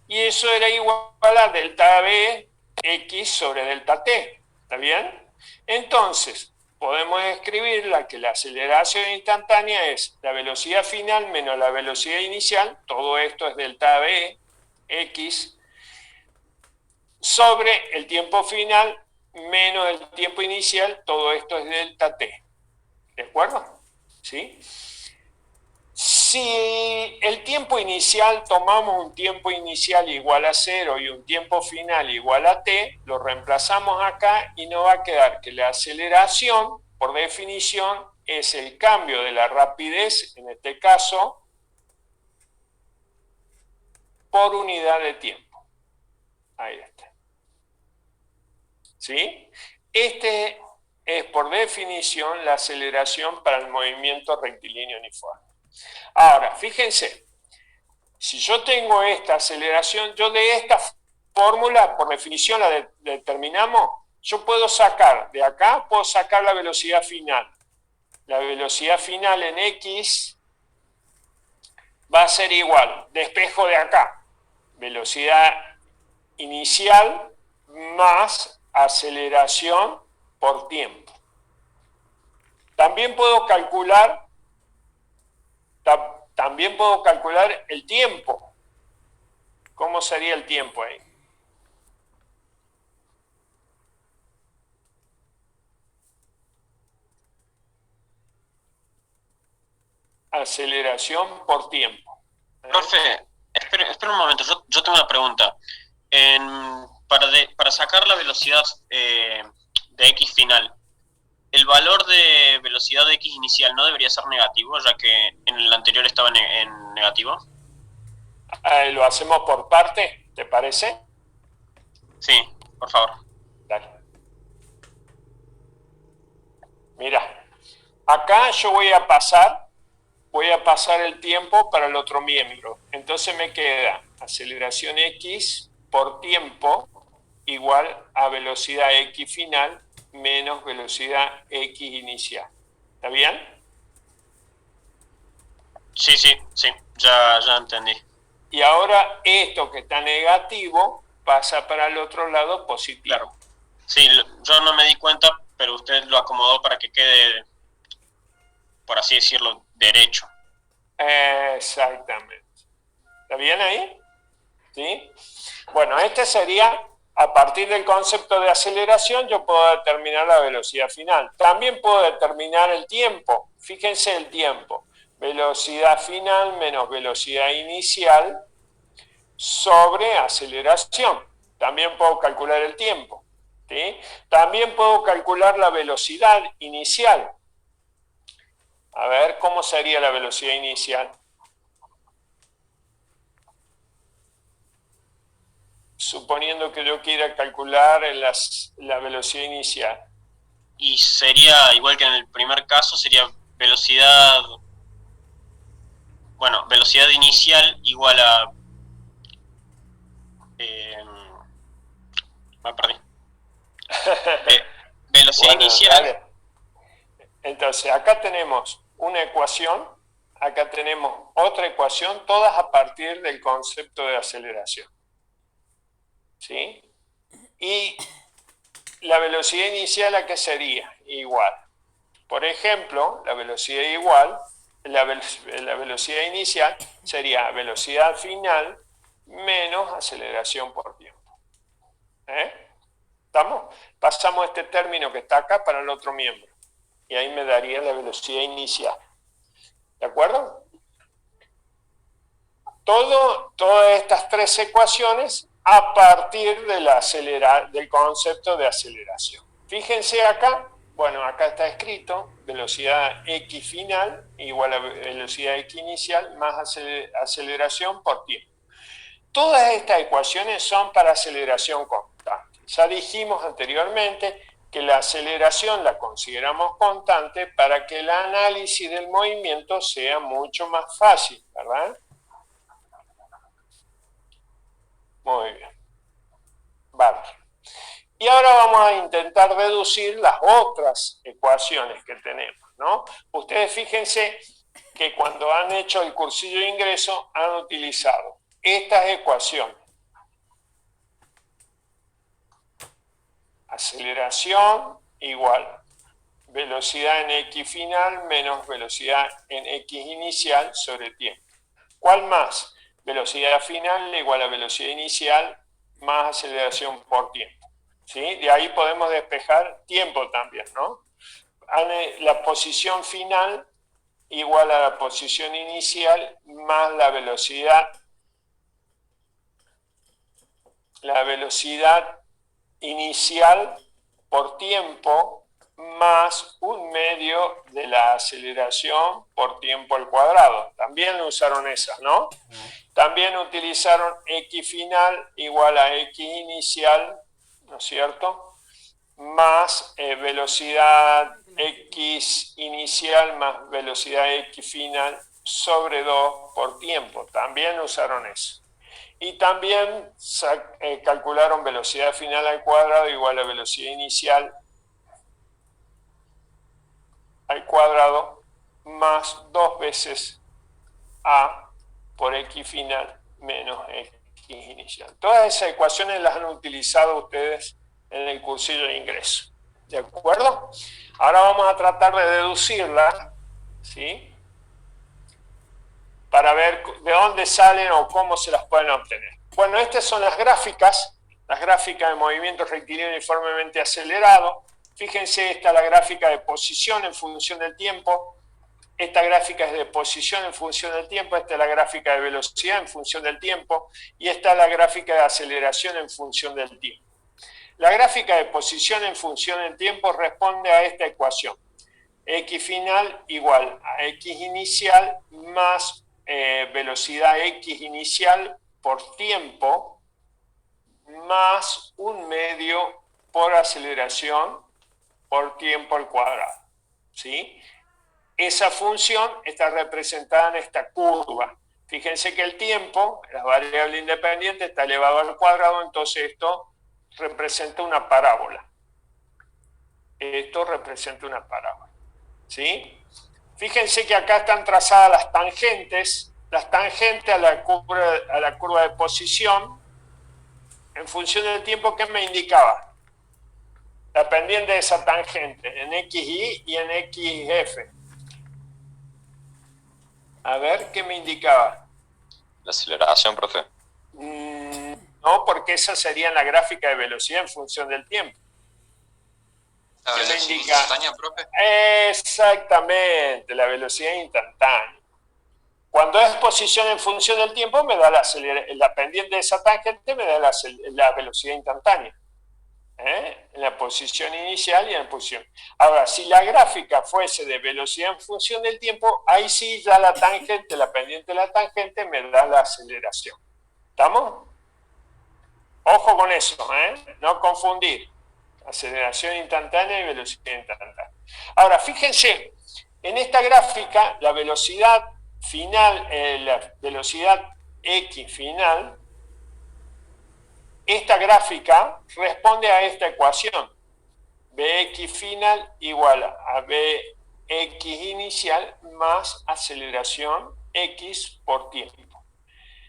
y eso era igual a delta V x sobre delta t, ¿está bien? Entonces, podemos escribirla que la aceleración instantánea es la velocidad final menos la velocidad inicial, todo esto es delta V x, sobre el tiempo final menos el tiempo inicial, todo esto es delta t. ¿De acuerdo? ¿Sí? Si el tiempo inicial, tomamos un tiempo inicial igual a 0 y un tiempo final igual a t, lo reemplazamos acá y nos va a quedar que la aceleración, por definición, es el cambio de la rapidez, en este caso, por unidad de tiempo. Ahí está. ¿Sí? Este es, por definición, la aceleración para el movimiento rectilíneo uniforme. Ahora, fíjense, si yo tengo esta aceleración, yo de esta fórmula, por definición la determinamos, yo puedo sacar, de acá puedo sacar la velocidad final. La velocidad final en x va a ser igual, despejo de acá, velocidad inicial más aceleración por tiempo. También puedo calcular el tiempo. ¿Cómo sería el tiempo ahí? Aceleración por tiempo. Profe, espera un momento, yo tengo una pregunta. Para sacar la velocidad de x final, ¿el valor de velocidad de x inicial no debería ser negativo, ya que en el anterior estaba en negativo? ¿Lo hacemos por parte? ¿Te parece? Sí, por favor. Dale. Mira, acá yo voy a pasar el tiempo para el otro miembro. Entonces me queda aceleración x por tiempo igual a velocidad x final menos velocidad x inicial. ¿Está bien? Sí, ya entendí. Y ahora esto que está negativo pasa para el otro lado positivo. Claro. Sí, yo no me di cuenta, pero usted lo acomodó para que quede, por así decirlo, derecho. Exactamente. ¿Está bien ahí? ¿Sí? Bueno, este sería, a partir del concepto de aceleración, yo puedo determinar la velocidad final. También puedo determinar el tiempo. Fíjense el tiempo. Velocidad final menos velocidad inicial sobre aceleración. También puedo calcular el tiempo. ¿Sí? También puedo calcular la velocidad inicial. A ver, ¿cómo sería la velocidad inicial? Suponiendo que yo quiera calcular la velocidad inicial. Y sería, igual que en el primer caso, sería velocidad inicial igual a... me perdí. Velocidad Bueno, inicial... dale. Entonces, acá tenemos una ecuación, acá tenemos otra ecuación, todas a partir del concepto de aceleración. ¿Sí? Y la velocidad inicial, ¿a qué sería? Igual. Por ejemplo, la velocidad inicial sería velocidad final menos aceleración por tiempo. ¿Estamos? Pasamos este término que está acá para el otro miembro. Y ahí me daría la velocidad inicial. ¿De acuerdo? Todas estas tres ecuaciones a partir del concepto de aceleración. Fíjense acá, bueno, acá está escrito velocidad x final igual a velocidad x inicial más aceleración por tiempo. Todas estas ecuaciones son para aceleración constante. Ya dijimos anteriormente que la aceleración la consideramos constante para que el análisis del movimiento sea mucho más fácil, ¿verdad? Muy bien. Vale. Y ahora vamos a intentar deducir las otras ecuaciones que tenemos, ¿no? Ustedes fíjense que cuando han hecho el cursillo de ingreso han utilizado estas ecuaciones. Aceleración igual velocidad en x final menos velocidad en x inicial sobre tiempo. ¿Cuál más? Velocidad final igual a velocidad inicial más aceleración por tiempo. ¿Sí? De ahí podemos despejar tiempo también, ¿no? La posición final igual a la posición inicial más la velocidad inicial por tiempo más un medio de la aceleración por tiempo al cuadrado. También usaron esas, ¿no? También utilizaron x final igual a x inicial, ¿no es cierto? Más velocidad x inicial más velocidad x final sobre 2 por tiempo. También usaron eso. Y también calcularon velocidad final al cuadrado igual a velocidad inicial al cuadrado más 2 veces a por x final menos x inicial. Todas esas ecuaciones las han utilizado ustedes en el cursillo de ingreso. ¿De acuerdo? Ahora vamos a tratar de deducirlas, ¿sí? Para ver de dónde salen o cómo se las pueden obtener. Bueno, estas son las gráficas de movimiento rectilíneo uniformemente acelerado. Fíjense, esta es la gráfica de posición en función del tiempo. Esta gráfica es de posición en función del tiempo. Esta es la gráfica de velocidad en función del tiempo. Y esta es la gráfica de aceleración en función del tiempo. La gráfica de posición en función del tiempo responde a esta ecuación. X final igual a X inicial más velocidad X inicial por tiempo más un medio por aceleración por tiempo al cuadrado. ¿Sí? Esa función está representada en esta curva. Fíjense que el tiempo, la variable independiente, está elevado al cuadrado, entonces esto representa una parábola. Esto representa una parábola. ¿Sí? Fíjense que acá están trazadas las tangentes a la curva de posición. En función del tiempo, ¿qué me indicaba? La pendiente de esa tangente, en XY y en XF. A ver, ¿qué me indicaba? La aceleración, profe. No, porque esa sería la gráfica de velocidad en función del tiempo. La ¿Qué me velocidad indica? instantánea, profe. Exactamente, la velocidad instantánea. Cuando es posición en función del tiempo, me da la pendiente de esa tangente, me da la velocidad instantánea. En la posición inicial y en la posición. Ahora, si la gráfica fuese de velocidad en función del tiempo, ahí sí ya la tangente, la pendiente de la tangente me da la aceleración. ¿Estamos? Ojo con eso, no confundir aceleración instantánea y velocidad instantánea. Ahora, fíjense, en esta gráfica, la velocidad final, la velocidad X final, esta gráfica responde a esta ecuación. Bx final igual a Bx inicial más aceleración X por tiempo.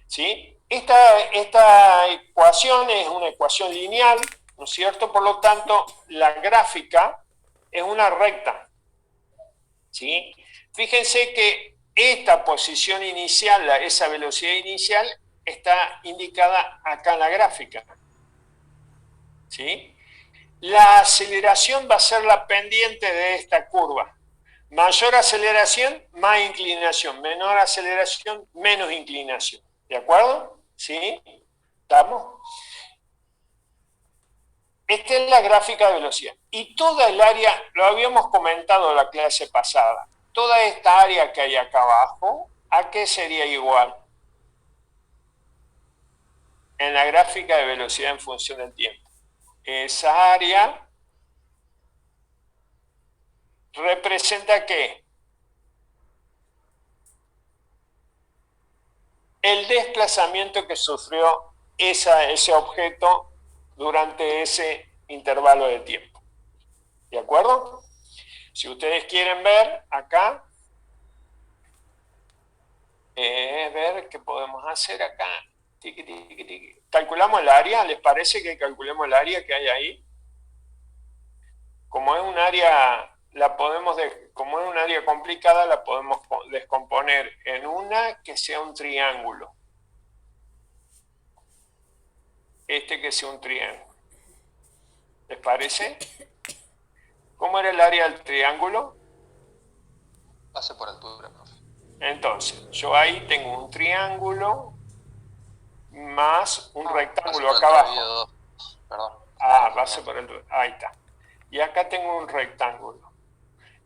¿Sí? Esta ecuación es una ecuación lineal, ¿no es cierto? Por lo tanto, la gráfica es una recta. ¿Sí? Fíjense que esta posición inicial, esa velocidad inicial, está indicada acá en la gráfica. ¿Sí? La aceleración va a ser la pendiente de esta curva. Mayor aceleración, más inclinación. Menor aceleración, menos inclinación. ¿De acuerdo? ¿Sí? ¿Estamos? Esta es la gráfica de velocidad. Y toda el área, lo habíamos comentado en la clase pasada, toda esta área que hay acá abajo, ¿a qué sería igual? en la gráfica de velocidad en función del tiempo. Esa área representa ¿qué? El desplazamiento que sufrió ese objeto durante ese intervalo de tiempo. ¿De acuerdo? Si ustedes quieren ver acá, ver qué podemos hacer acá. Tiqui, tiqui, tiqui. Calculamos el área. ¿Les parece que calculemos el área que hay ahí? Como es un área, como es un área complicada, la podemos descomponer en una que sea un triángulo. Este que sea un triángulo. ¿Les parece? ¿Cómo era el área del triángulo? Base por altura, profe. Entonces, yo ahí tengo un triángulo más un rectángulo Base acá por abajo. altura, perdón. Ah, base por el... Ahí está. Y acá tengo un rectángulo.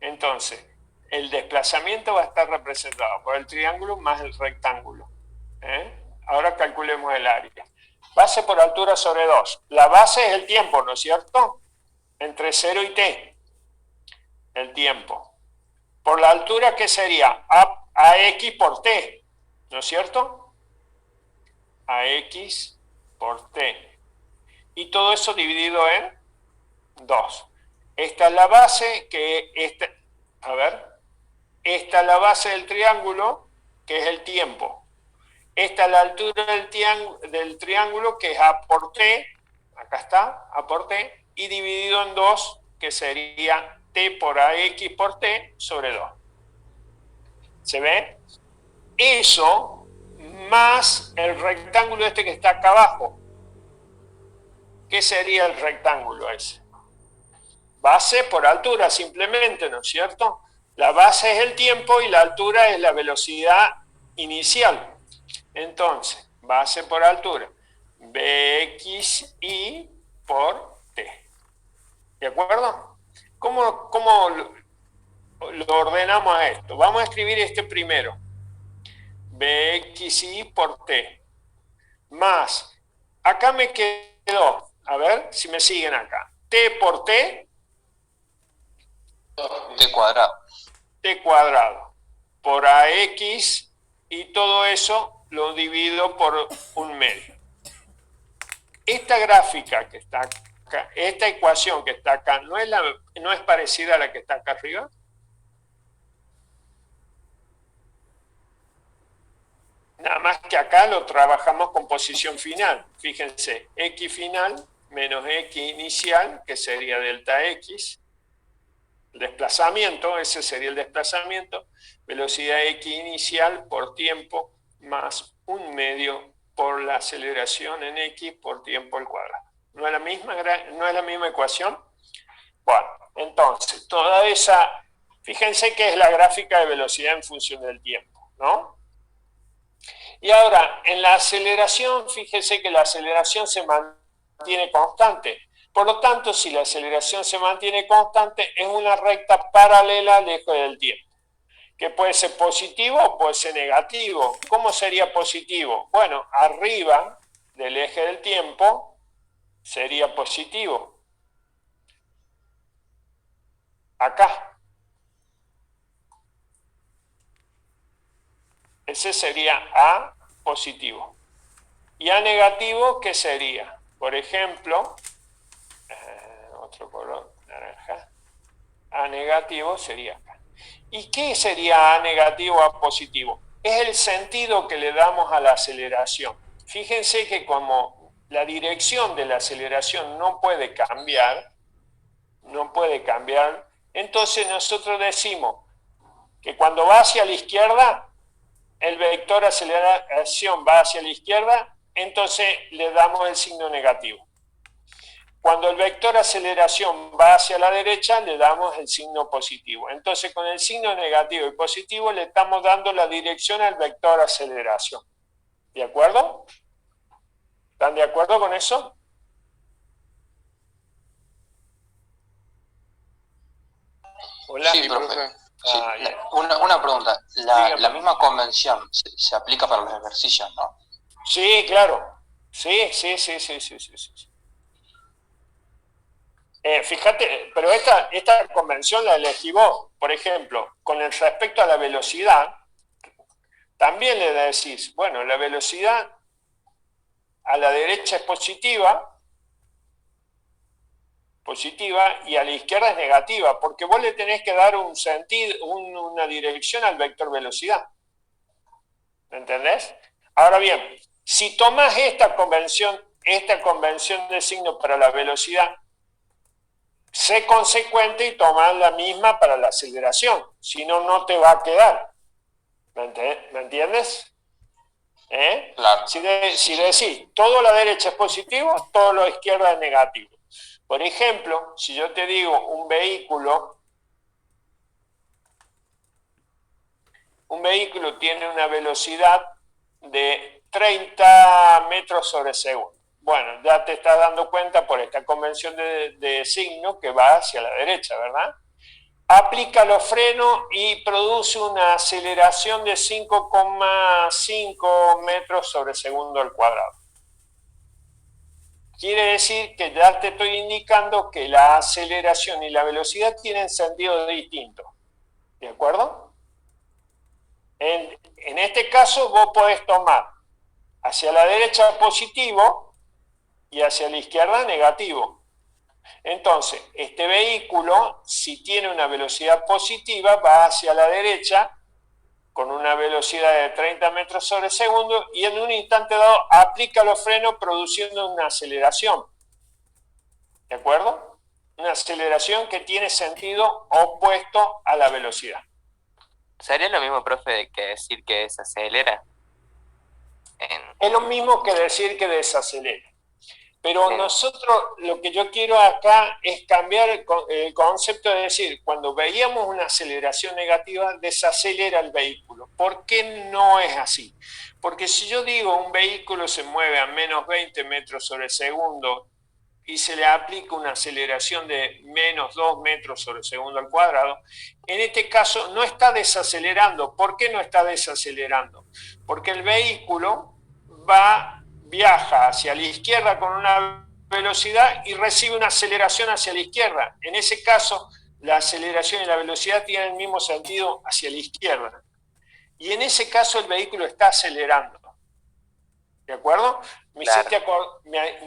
Entonces, el desplazamiento va a estar representado por el triángulo más el rectángulo. Ahora calculemos el área. Base por altura sobre 2. La base es el tiempo, ¿no es cierto? Entre 0 y t. El tiempo. Por la altura, ¿qué sería? AX por t, ¿no es cierto? AX por t. Y todo eso dividido en 2. Esta es la base, esta es la base del triángulo, que es el tiempo. Esta es la altura del triángulo, que es A por T, acá está, A por T, y dividido en 2, que sería T por AX por T sobre 2. ¿Se ve? Eso más el rectángulo este que está acá abajo. ¿Qué sería el rectángulo ese? Base por altura, simplemente, ¿no es cierto? La base es el tiempo y la altura es la velocidad inicial. Entonces, base por altura, BXI por T. ¿De acuerdo? ¿Cómo lo ordenamos a esto? Vamos a escribir este primero. BXI por T. Más, acá me quedó, a ver si me siguen acá. T por T. T cuadrado. T cuadrado. Por AX y todo eso lo divido por un medio. Esta gráfica que está acá, esta ecuación que está acá, ¿no es parecida a la que está acá arriba? Nada más que acá lo trabajamos con posición final. Fíjense, X final menos X inicial, que sería delta X. El desplazamiento, ese sería el desplazamiento. Velocidad X inicial por tiempo más un medio por la aceleración en X por tiempo al cuadrado. ¿No es la misma ecuación? Bueno, entonces, toda esa... Fíjense que es la gráfica de velocidad en función del tiempo, ¿no? Y ahora, en la aceleración, fíjense que la aceleración se mantiene constante. Por lo tanto, si la aceleración se mantiene constante, es una recta paralela al eje del tiempo, que puede ser positivo o puede ser negativo. ¿Cómo sería positivo? Bueno, arriba del eje del tiempo sería positivo. Acá. Ese sería A positivo. Y A negativo, ¿qué sería? Por ejemplo, otro color, naranja. A negativo sería acá. ¿Y qué sería A negativo o A positivo? Es el sentido que le damos a la aceleración. Fíjense que como la dirección de la aceleración no puede cambiar, entonces nosotros decimos que cuando va hacia la izquierda, el vector aceleración va hacia la izquierda, entonces le damos el signo negativo. Cuando el vector aceleración va hacia la derecha, le damos el signo positivo. Entonces, con el signo negativo y positivo le estamos dando la dirección al vector aceleración. ¿De acuerdo? ¿Están de acuerdo con eso? Hola. Sí, profe. Sí, bien. una pregunta. Dígame. La misma convención se aplica para los ejercicios, ¿no? Sí, claro. Sí, sí, sí, sí, sí, sí, sí. Fíjate, pero esta convención la elegí vos. Por ejemplo, con el respecto a la velocidad, también le decís, bueno, la velocidad a la derecha es positiva, y a la izquierda es negativa, porque vos le tenés que dar un sentido, una dirección al vector velocidad. ¿Me entendés? Ahora bien, si tomás esta convención de signo para la velocidad, sé consecuente y tomás la misma para la aceleración, si no, no te va a quedar. ¿Me entiendes? Claro. Si decís todo a la derecha es positivo, todo a la izquierda es negativo. Por ejemplo, si yo te digo un vehículo tiene una velocidad de 30 metros sobre segundo. Bueno, ya te estás dando cuenta por esta convención de signo que va hacia la derecha, ¿verdad? Aplica los frenos y produce una aceleración de 5,5 metros sobre segundo al cuadrado. Quiere decir que ya te estoy indicando que la aceleración y la velocidad tienen sentido distinto. ¿De acuerdo? En este caso vos podés tomar hacia la derecha positivo y hacia la izquierda negativo. Entonces, este vehículo, si tiene una velocidad positiva, va hacia la derecha con una velocidad de 30 metros sobre segundo y en un instante dado aplica los frenos produciendo una aceleración. ¿De acuerdo? Una aceleración que tiene sentido opuesto a la velocidad. ¿Sería lo mismo, profe, que decir que se acelera? Es lo mismo que decir que desacelera. Pero nosotros, lo que yo quiero acá es cambiar el concepto de decir, cuando veíamos una aceleración negativa, desacelera el vehículo. ¿Por qué no es así? Porque si yo digo un vehículo se mueve a menos 20 metros sobre segundo y se le aplica una aceleración de menos 2 metros sobre segundo al cuadrado, en este caso no está desacelerando. ¿Por qué no está desacelerando? Porque el vehículo viaja hacia la izquierda con una velocidad y recibe una aceleración hacia la izquierda. En ese caso, la aceleración y la velocidad tienen el mismo sentido hacia la izquierda. Y en ese caso el vehículo está acelerando. ¿De acuerdo? Me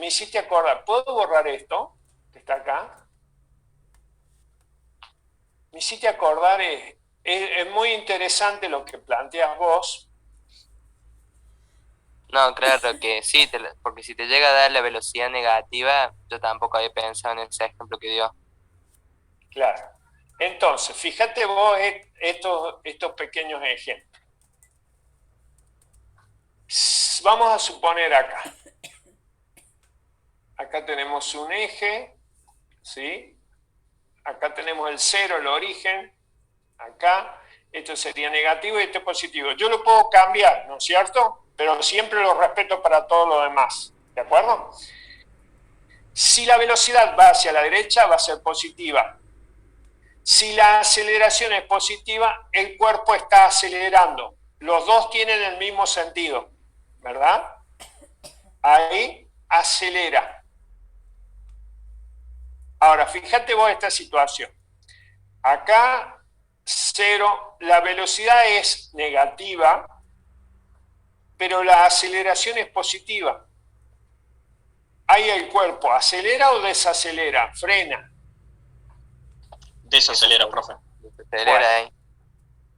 hiciste acordar. ¿Puedo borrar esto que está acá? Me hiciste acordar, es muy interesante lo que planteas vos. No, claro que sí, porque si te llega a dar la velocidad negativa, yo tampoco había pensado en ese ejemplo que dio. Claro. Entonces, fíjate vos estos pequeños ejemplos. Vamos a suponer acá. Acá tenemos un eje, ¿sí? Acá tenemos el cero, el origen. Acá, esto sería negativo y esto es positivo. Yo lo puedo cambiar, ¿no es cierto? Pero siempre lo respeto para todo lo demás, ¿de acuerdo? Si la velocidad va hacia la derecha, va a ser positiva. Si la aceleración es positiva, el cuerpo está acelerando. Los dos tienen el mismo sentido, ¿verdad? Ahí acelera. Ahora, fíjate vos esta situación. Acá, cero, la velocidad es negativa, pero la aceleración es positiva. Ahí el cuerpo, ¿acelera o desacelera? Frena. Desacelera, profe. Acelera ahí.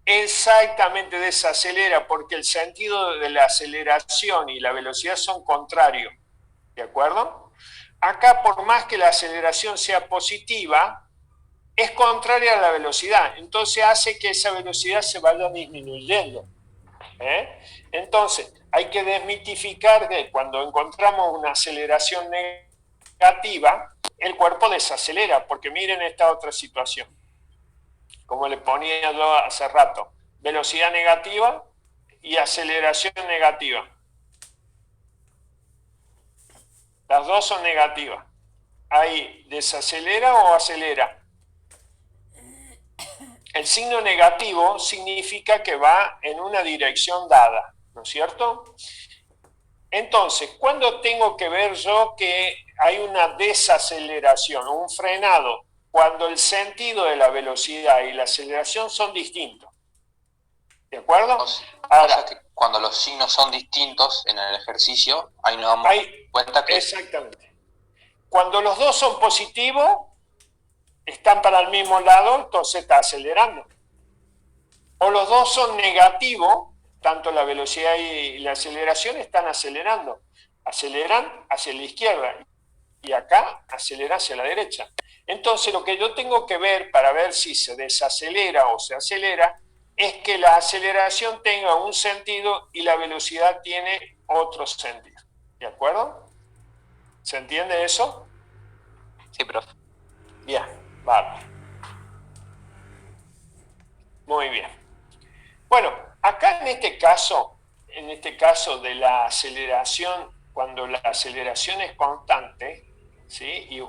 Exactamente, desacelera, porque el sentido de la aceleración y la velocidad son contrarios. ¿De acuerdo? Acá, por más que la aceleración sea positiva, es contraria a la velocidad. Entonces hace que esa velocidad se vaya disminuyendo. Entonces, hay que desmitificar que cuando encontramos una aceleración negativa, el cuerpo desacelera, porque miren esta otra situación. Como le ponía yo hace rato, velocidad negativa y aceleración negativa. Las dos son negativas. Ahí, ¿desacelera o acelera? El signo negativo significa que va en una dirección dada, ¿no es cierto? Entonces, ¿cuándo tengo que ver yo que hay una desaceleración, un frenado? Cuando el sentido de la velocidad y la aceleración son distintos. ¿De acuerdo? O sea que cuando los signos son distintos en el ejercicio, ahí nos damos cuenta que... Exactamente. Cuando los dos son positivos, están para el mismo lado, entonces está acelerando. O los dos son negativos, tanto la velocidad y la aceleración están acelerando. Aceleran hacia la izquierda y acá acelera hacia la derecha. Entonces lo que yo tengo que ver para ver si se desacelera o se acelera es que la aceleración tenga un sentido y la velocidad tiene otro sentido. ¿De acuerdo? ¿Se entiende eso? Sí, profe. Bien, vale. Muy bien. Bueno, acá en este caso de la aceleración, cuando la aceleración es constante, ¿sí? Y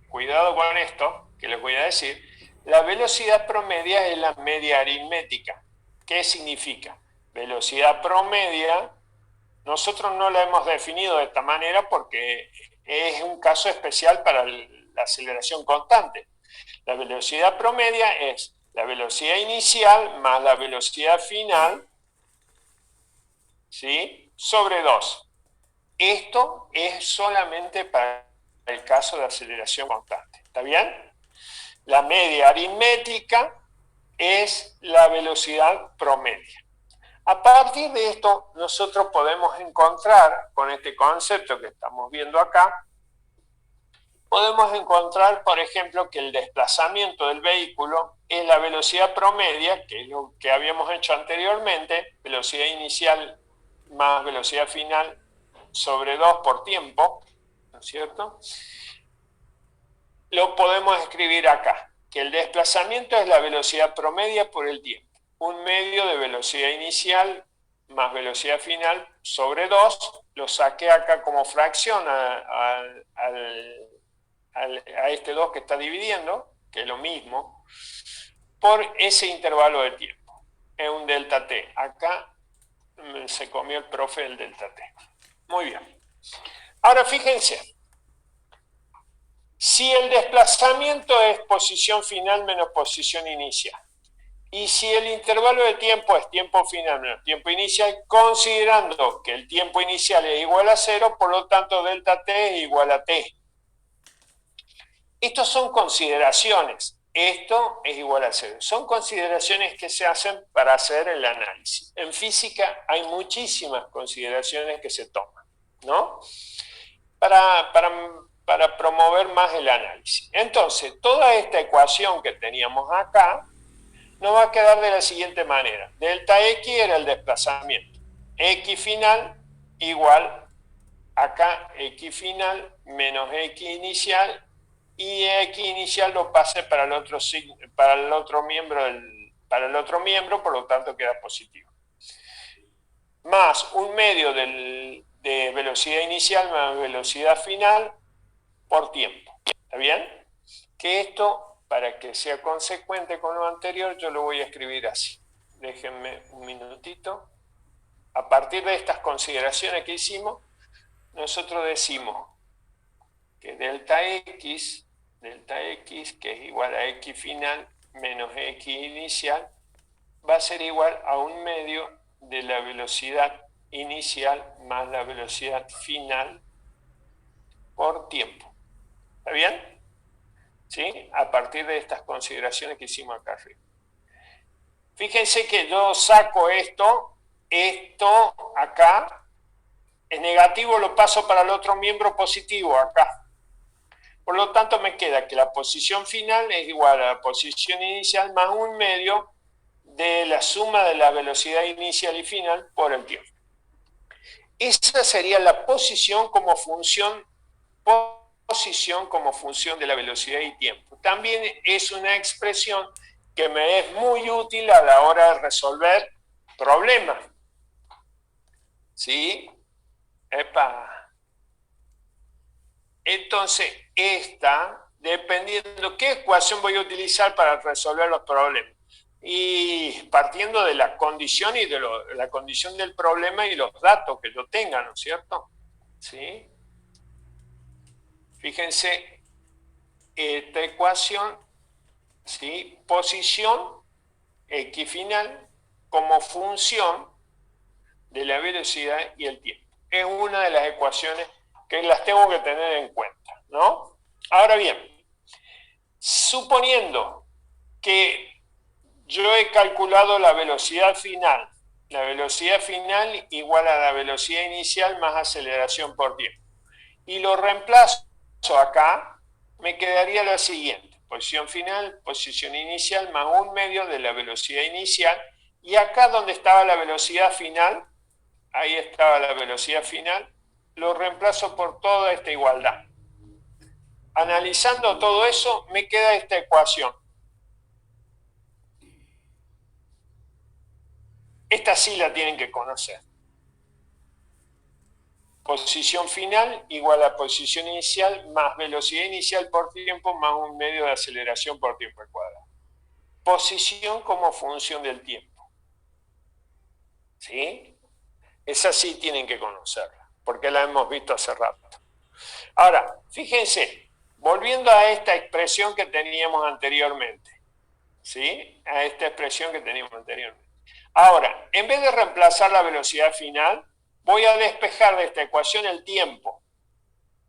cuidado con esto que les voy a decir, la velocidad promedia es la media aritmética. ¿Qué significa? Velocidad promedia, nosotros no la hemos definido de esta manera porque es un caso especial para la aceleración constante. La velocidad promedia es la velocidad inicial más la velocidad final, ¿sí? Sobre 2. Esto es solamente para el caso de aceleración constante. ¿Está bien? La media aritmética es la velocidad promedia. A partir de esto, nosotros podemos encontrar, con este concepto que estamos viendo acá, podemos encontrar, por ejemplo, que el desplazamiento del vehículo es la velocidad promedia, que es lo que habíamos hecho anteriormente, velocidad inicial más velocidad final sobre 2 por tiempo, ¿no es cierto? Lo podemos escribir acá, que el desplazamiento es la velocidad promedia por el tiempo. Un medio de velocidad inicial más velocidad final sobre 2, lo saqué acá como fracción a este 2 que está dividiendo, que es lo mismo, por ese intervalo de tiempo. Es un delta t. Acá se comió el profe el delta t. Muy bien. Ahora fíjense, si el desplazamiento es posición final menos posición inicial, y si el intervalo de tiempo es tiempo final menos tiempo inicial, considerando que el tiempo inicial es igual a 0, por lo tanto delta t es igual a t. Estos son consideraciones. Esto es igual a 0. Son consideraciones que se hacen para hacer el análisis. En física hay muchísimas consideraciones que se toman, ¿no? Para promover más el análisis. Entonces, toda esta ecuación que teníamos acá nos va a quedar de la siguiente manera. Delta X era el desplazamiento. X final igual, acá X final menos X inicial, y X inicial lo pase para el otro miembro, por lo tanto queda positivo. Más un medio de velocidad inicial más velocidad final por tiempo. ¿Está bien? Que esto, para que sea consecuente con lo anterior, yo lo voy a escribir así. Déjenme un minutito. A partir de estas consideraciones que hicimos, nosotros decimos que delta X, que es igual a X final menos X inicial, va a ser igual a un medio de la velocidad inicial más la velocidad final por tiempo. ¿Está bien? ¿Sí? A partir de estas consideraciones que hicimos acá arriba. Fíjense que yo saco esto acá, es negativo, lo paso para el otro miembro positivo acá. Por lo tanto, me queda que la posición final es igual a la posición inicial más un medio de la suma de la velocidad inicial y final por el tiempo. Esa sería la posición como función de la velocidad y tiempo. También es una expresión que me es muy útil a la hora de resolver problemas. ¿Sí? ¡Epa! Entonces, esta, dependiendo qué ecuación voy a utilizar para resolver los problemas, y partiendo de la condición y de la condición del problema y los datos que yo tenga, ¿no es cierto? ¿Sí? Fíjense esta ecuación, ¿sí? Posición X final como función de la velocidad y el tiempo. Es una de las ecuaciones que las tengo que tener en cuenta, ¿no? Ahora bien, suponiendo que yo he calculado la velocidad final igual a la velocidad inicial más aceleración por tiempo, y lo reemplazo acá, me quedaría lo siguiente: posición final, posición inicial más 1/2 de la velocidad inicial, y acá donde estaba la velocidad final, ahí estaba la velocidad final, lo reemplazo por toda esta igualdad. Analizando todo eso, me queda esta ecuación. Esta sí la tienen que conocer. Posición final igual a posición inicial más velocidad inicial por tiempo más 1/2 de aceleración por tiempo al cuadrado. Posición como función del tiempo. ¿Sí? Esa sí tienen que conocerla, porque la hemos visto hace rato. Ahora, fíjense, volviendo a esta expresión que teníamos anteriormente. ¿Sí? A esta expresión que teníamos anteriormente. Ahora, en vez de reemplazar la velocidad final, voy a despejar de esta ecuación el tiempo.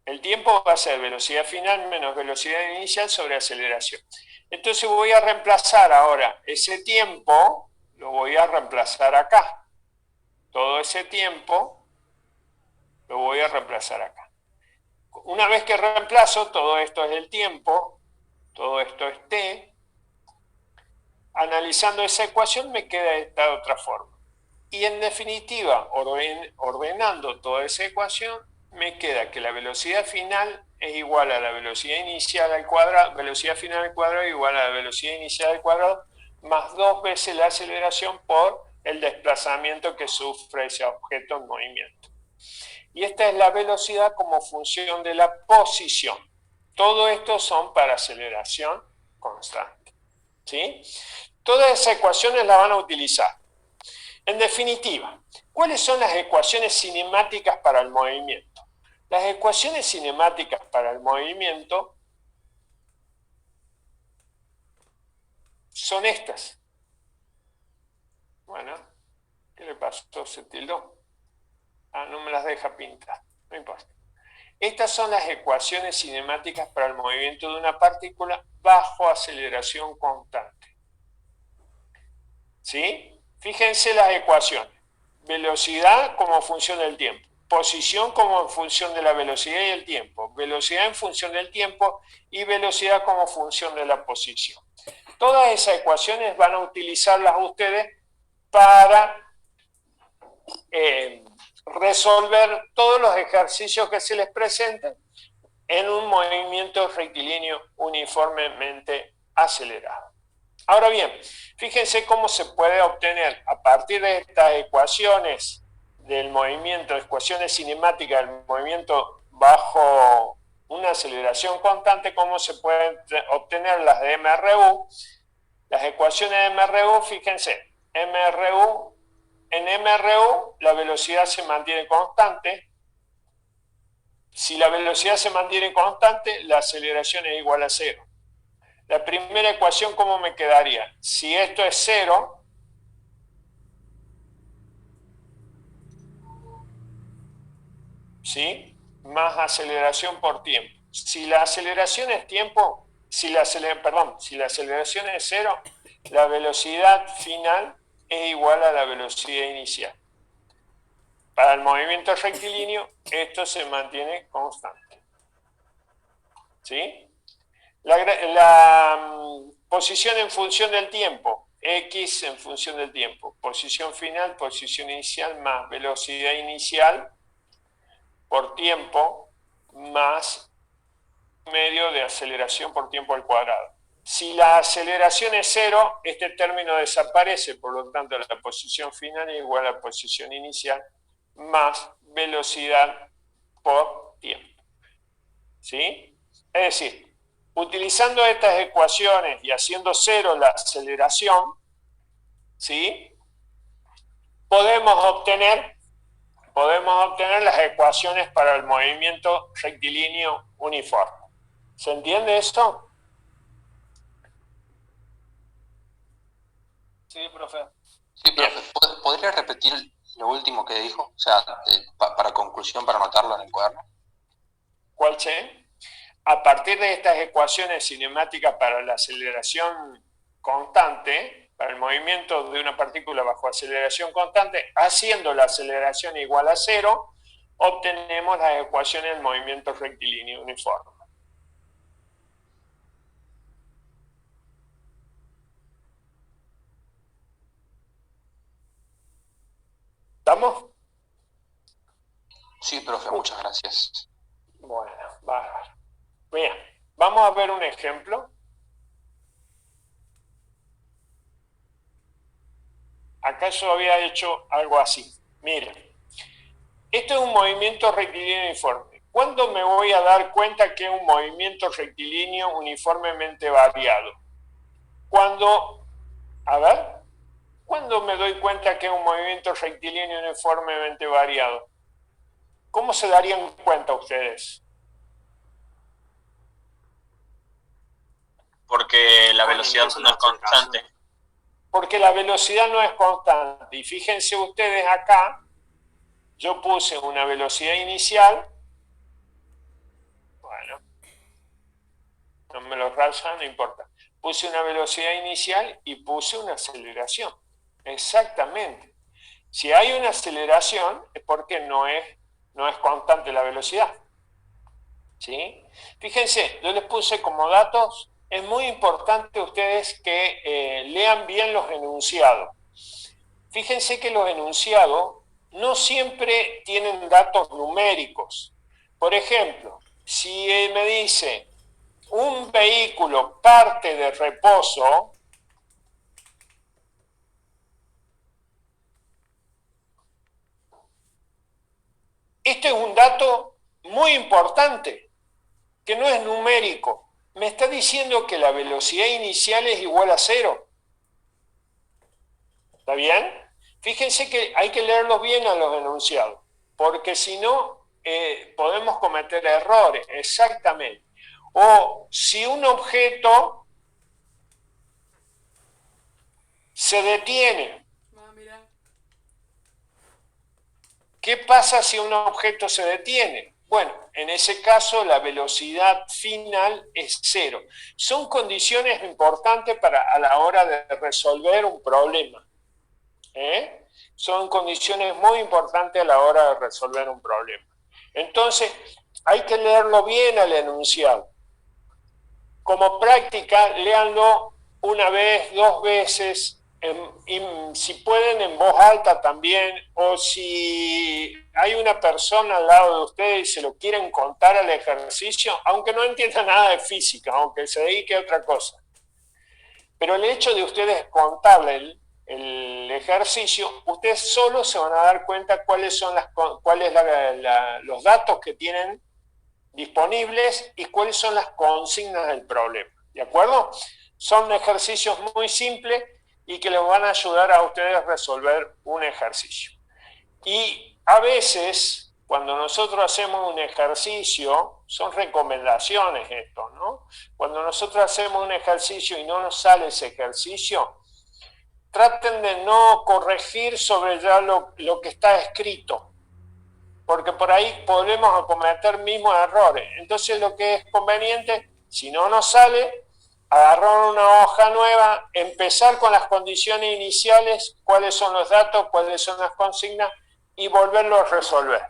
El tiempo va a ser velocidad final menos velocidad inicial sobre aceleración. Entonces voy a reemplazar ahora ese tiempo, lo voy a reemplazar acá. Todo ese tiempo lo voy a reemplazar acá. Una vez que reemplazo, todo esto es el tiempo, todo esto es t. Analizando esa ecuación me queda esta otra forma. Y en definitiva, ordenando toda esa ecuación, me queda que la velocidad final es igual a la velocidad inicial al cuadrado, velocidad final al cuadrado igual a la velocidad inicial al cuadrado, más 2 veces la aceleración por el desplazamiento que sufre ese objeto en movimiento. Y esta es la velocidad como función de la posición. Todo esto son para aceleración constante. ¿Sí? Todas esas ecuaciones las van a utilizar. En definitiva, ¿cuáles son las ecuaciones cinemáticas para el movimiento? Las ecuaciones cinemáticas para el movimiento son estas. Bueno, ¿qué le pasó? Se tildó. Ah, no me las deja pintar, no importa. Estas son las ecuaciones cinemáticas para el movimiento de una partícula bajo aceleración constante. ¿Sí? Fíjense las ecuaciones. Velocidad como función del tiempo. Posición como función de la velocidad y el tiempo. Velocidad en función del tiempo y velocidad como función de la posición. Todas esas ecuaciones van a utilizarlas ustedes para resolver todos los ejercicios que se les presenten en un movimiento rectilíneo uniformemente acelerado. Ahora bien, fíjense cómo se puede obtener a partir de estas ecuaciones del movimiento, ecuaciones cinemáticas del movimiento bajo una aceleración constante, cómo se pueden obtener las de MRU. Las ecuaciones de MRU, fíjense, en MRU la velocidad se mantiene constante. Si la velocidad se mantiene constante, la aceleración es igual a 0. La primera ecuación, ¿cómo me quedaría? Si esto es 0, ¿sí? Más aceleración por tiempo. Si la aceleración es tiempo, si la aceleración es 0, la velocidad final es igual a la velocidad inicial. Para el movimiento rectilíneo, esto se mantiene constante. ¿Sí? La posición en función del tiempo, X en función del tiempo. Posición final, posición inicial más velocidad inicial por tiempo más medio de aceleración por tiempo al cuadrado. Si la aceleración es 0, este término desaparece, por lo tanto la posición final es igual a la posición inicial más velocidad por tiempo. ¿Sí? Es decir, utilizando estas ecuaciones y haciendo 0 la aceleración, ¿sí? Podemos obtener las ecuaciones para el movimiento rectilíneo uniforme. ¿Se entiende esto? Sí, profe. Sí, profe, ¿podría repetir lo último que dijo? O sea, para conclusión, para anotarlo en el cuaderno. ¿Cuál che? A partir de estas ecuaciones cinemáticas para la aceleración constante, para el movimiento de una partícula bajo aceleración constante, haciendo la aceleración igual a 0, obtenemos las ecuaciones del movimiento rectilíneo uniforme. ¿Estamos? Sí, profe, muchas gracias. Bueno, bárbaro. Bien, vamos a ver un ejemplo. Acá yo había hecho algo así. Miren, esto es un movimiento rectilíneo uniforme. ¿Cuándo me voy a dar cuenta que es un movimiento rectilíneo uniformemente variado? ¿Cuándo me doy cuenta que es un movimiento rectilíneo uniformemente variado? ¿Cómo se darían cuenta ustedes? Porque la velocidad no es constante. Porque la velocidad no es constante. Y fíjense ustedes acá, yo puse una velocidad inicial. Bueno, no me lo rayan, no importa. Puse una velocidad inicial y puse una aceleración. Exactamente. Si hay una aceleración es porque no es constante la velocidad. ¿Sí? Fíjense, yo les puse como datos. Es muy importante ustedes que lean bien los enunciados. Fíjense que los enunciados no siempre tienen datos numéricos. Por ejemplo, si me dice un vehículo parte de reposo, esto es un dato muy importante, que no es numérico. Me está diciendo que la velocidad inicial es igual a 0. ¿Está bien? Fíjense que hay que leerlo bien a los enunciados, porque si no, podemos cometer errores, exactamente. O si un objeto se detiene, ¿qué pasa si un objeto se detiene? Bueno, en ese caso la velocidad final es 0. Son condiciones importantes a la hora de resolver un problema. Son condiciones muy importantes a la hora de resolver un problema. Entonces, hay que leerlo bien al enunciado. Como práctica, léanlo una vez, 2 veces, y si pueden en voz alta también, o si hay una persona al lado de ustedes y se lo quieren contar al ejercicio, aunque no entienda nada de física, aunque se dedique a otra cosa. Pero el hecho de ustedes contarle el ejercicio, ustedes solo se van a dar cuenta cuáles son los datos que tienen disponibles y cuáles son las consignas del problema. ¿De acuerdo? Son ejercicios muy simples y que les van a ayudar a ustedes a resolver un ejercicio. Y a veces, cuando nosotros hacemos un ejercicio, son recomendaciones esto, ¿no? Cuando nosotros hacemos un ejercicio y no nos sale ese ejercicio, traten de no corregir sobre ya lo que está escrito, porque por ahí podemos cometer mismos errores. Entonces lo que es conveniente, si no nos sale, agarrar una hoja nueva, empezar con las condiciones iniciales, cuáles son los datos, cuáles son las consignas, y volverlo a resolver.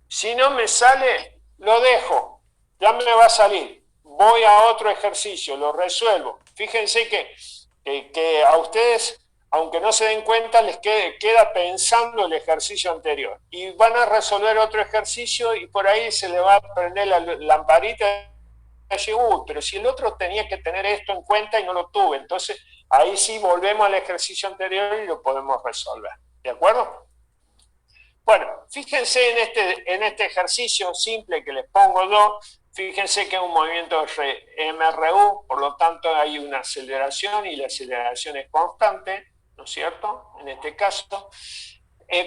Si no me sale, lo dejo, ya me va a salir. Voy a otro ejercicio, lo resuelvo. Fíjense que a ustedes, aunque no se den cuenta, les queda pensando el ejercicio anterior. Y van a resolver otro ejercicio y por ahí se le va a prender la lamparita y decir, pero si el otro tenía que tener esto en cuenta y no lo tuve. Entonces, ahí sí volvemos al ejercicio anterior y lo podemos resolver. ¿De acuerdo? Bueno, fíjense en este ejercicio simple que les pongo yo. Fíjense que es un movimiento MRU, por lo tanto hay una aceleración y la aceleración es constante, ¿no es cierto? En este caso,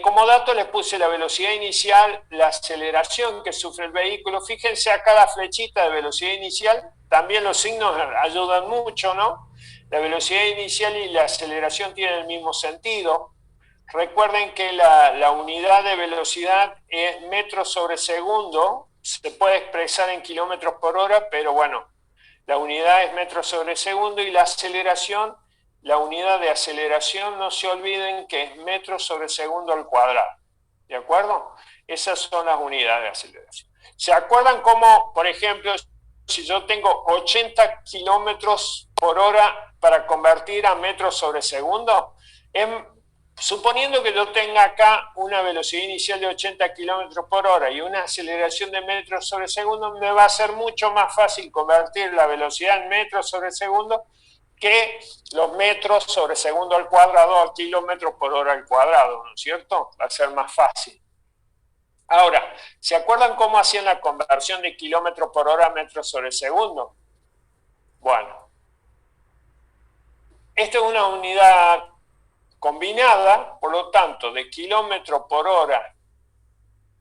como dato les puse la velocidad inicial, la aceleración que sufre el vehículo. Fíjense acá la flechita de velocidad inicial, también los signos ayudan mucho, ¿no? La velocidad inicial y la aceleración tienen el mismo sentido. Recuerden que la unidad de velocidad es metros sobre segundo, se puede expresar en kilómetros por hora, pero bueno, la unidad es metros sobre segundo, y la aceleración, la unidad de aceleración, no se olviden que es metros sobre segundo al cuadrado, ¿de acuerdo? Esas son las unidades de aceleración. ¿Se acuerdan cómo, por ejemplo, si yo tengo 80 kilómetros por hora para convertir a metros sobre segundo? Suponiendo que yo tenga acá una velocidad inicial de 80 kilómetros por hora y una aceleración de metros sobre segundo, me va a ser mucho más fácil convertir la velocidad en metros sobre segundo que los metros sobre segundo al cuadrado a kilómetros por hora al cuadrado, ¿no es cierto? Va a ser más fácil. Ahora, ¿se acuerdan cómo hacían la conversión de kilómetros por hora a metros sobre segundo? Bueno, esta es una unidad combinada, por lo tanto, de kilómetro por hora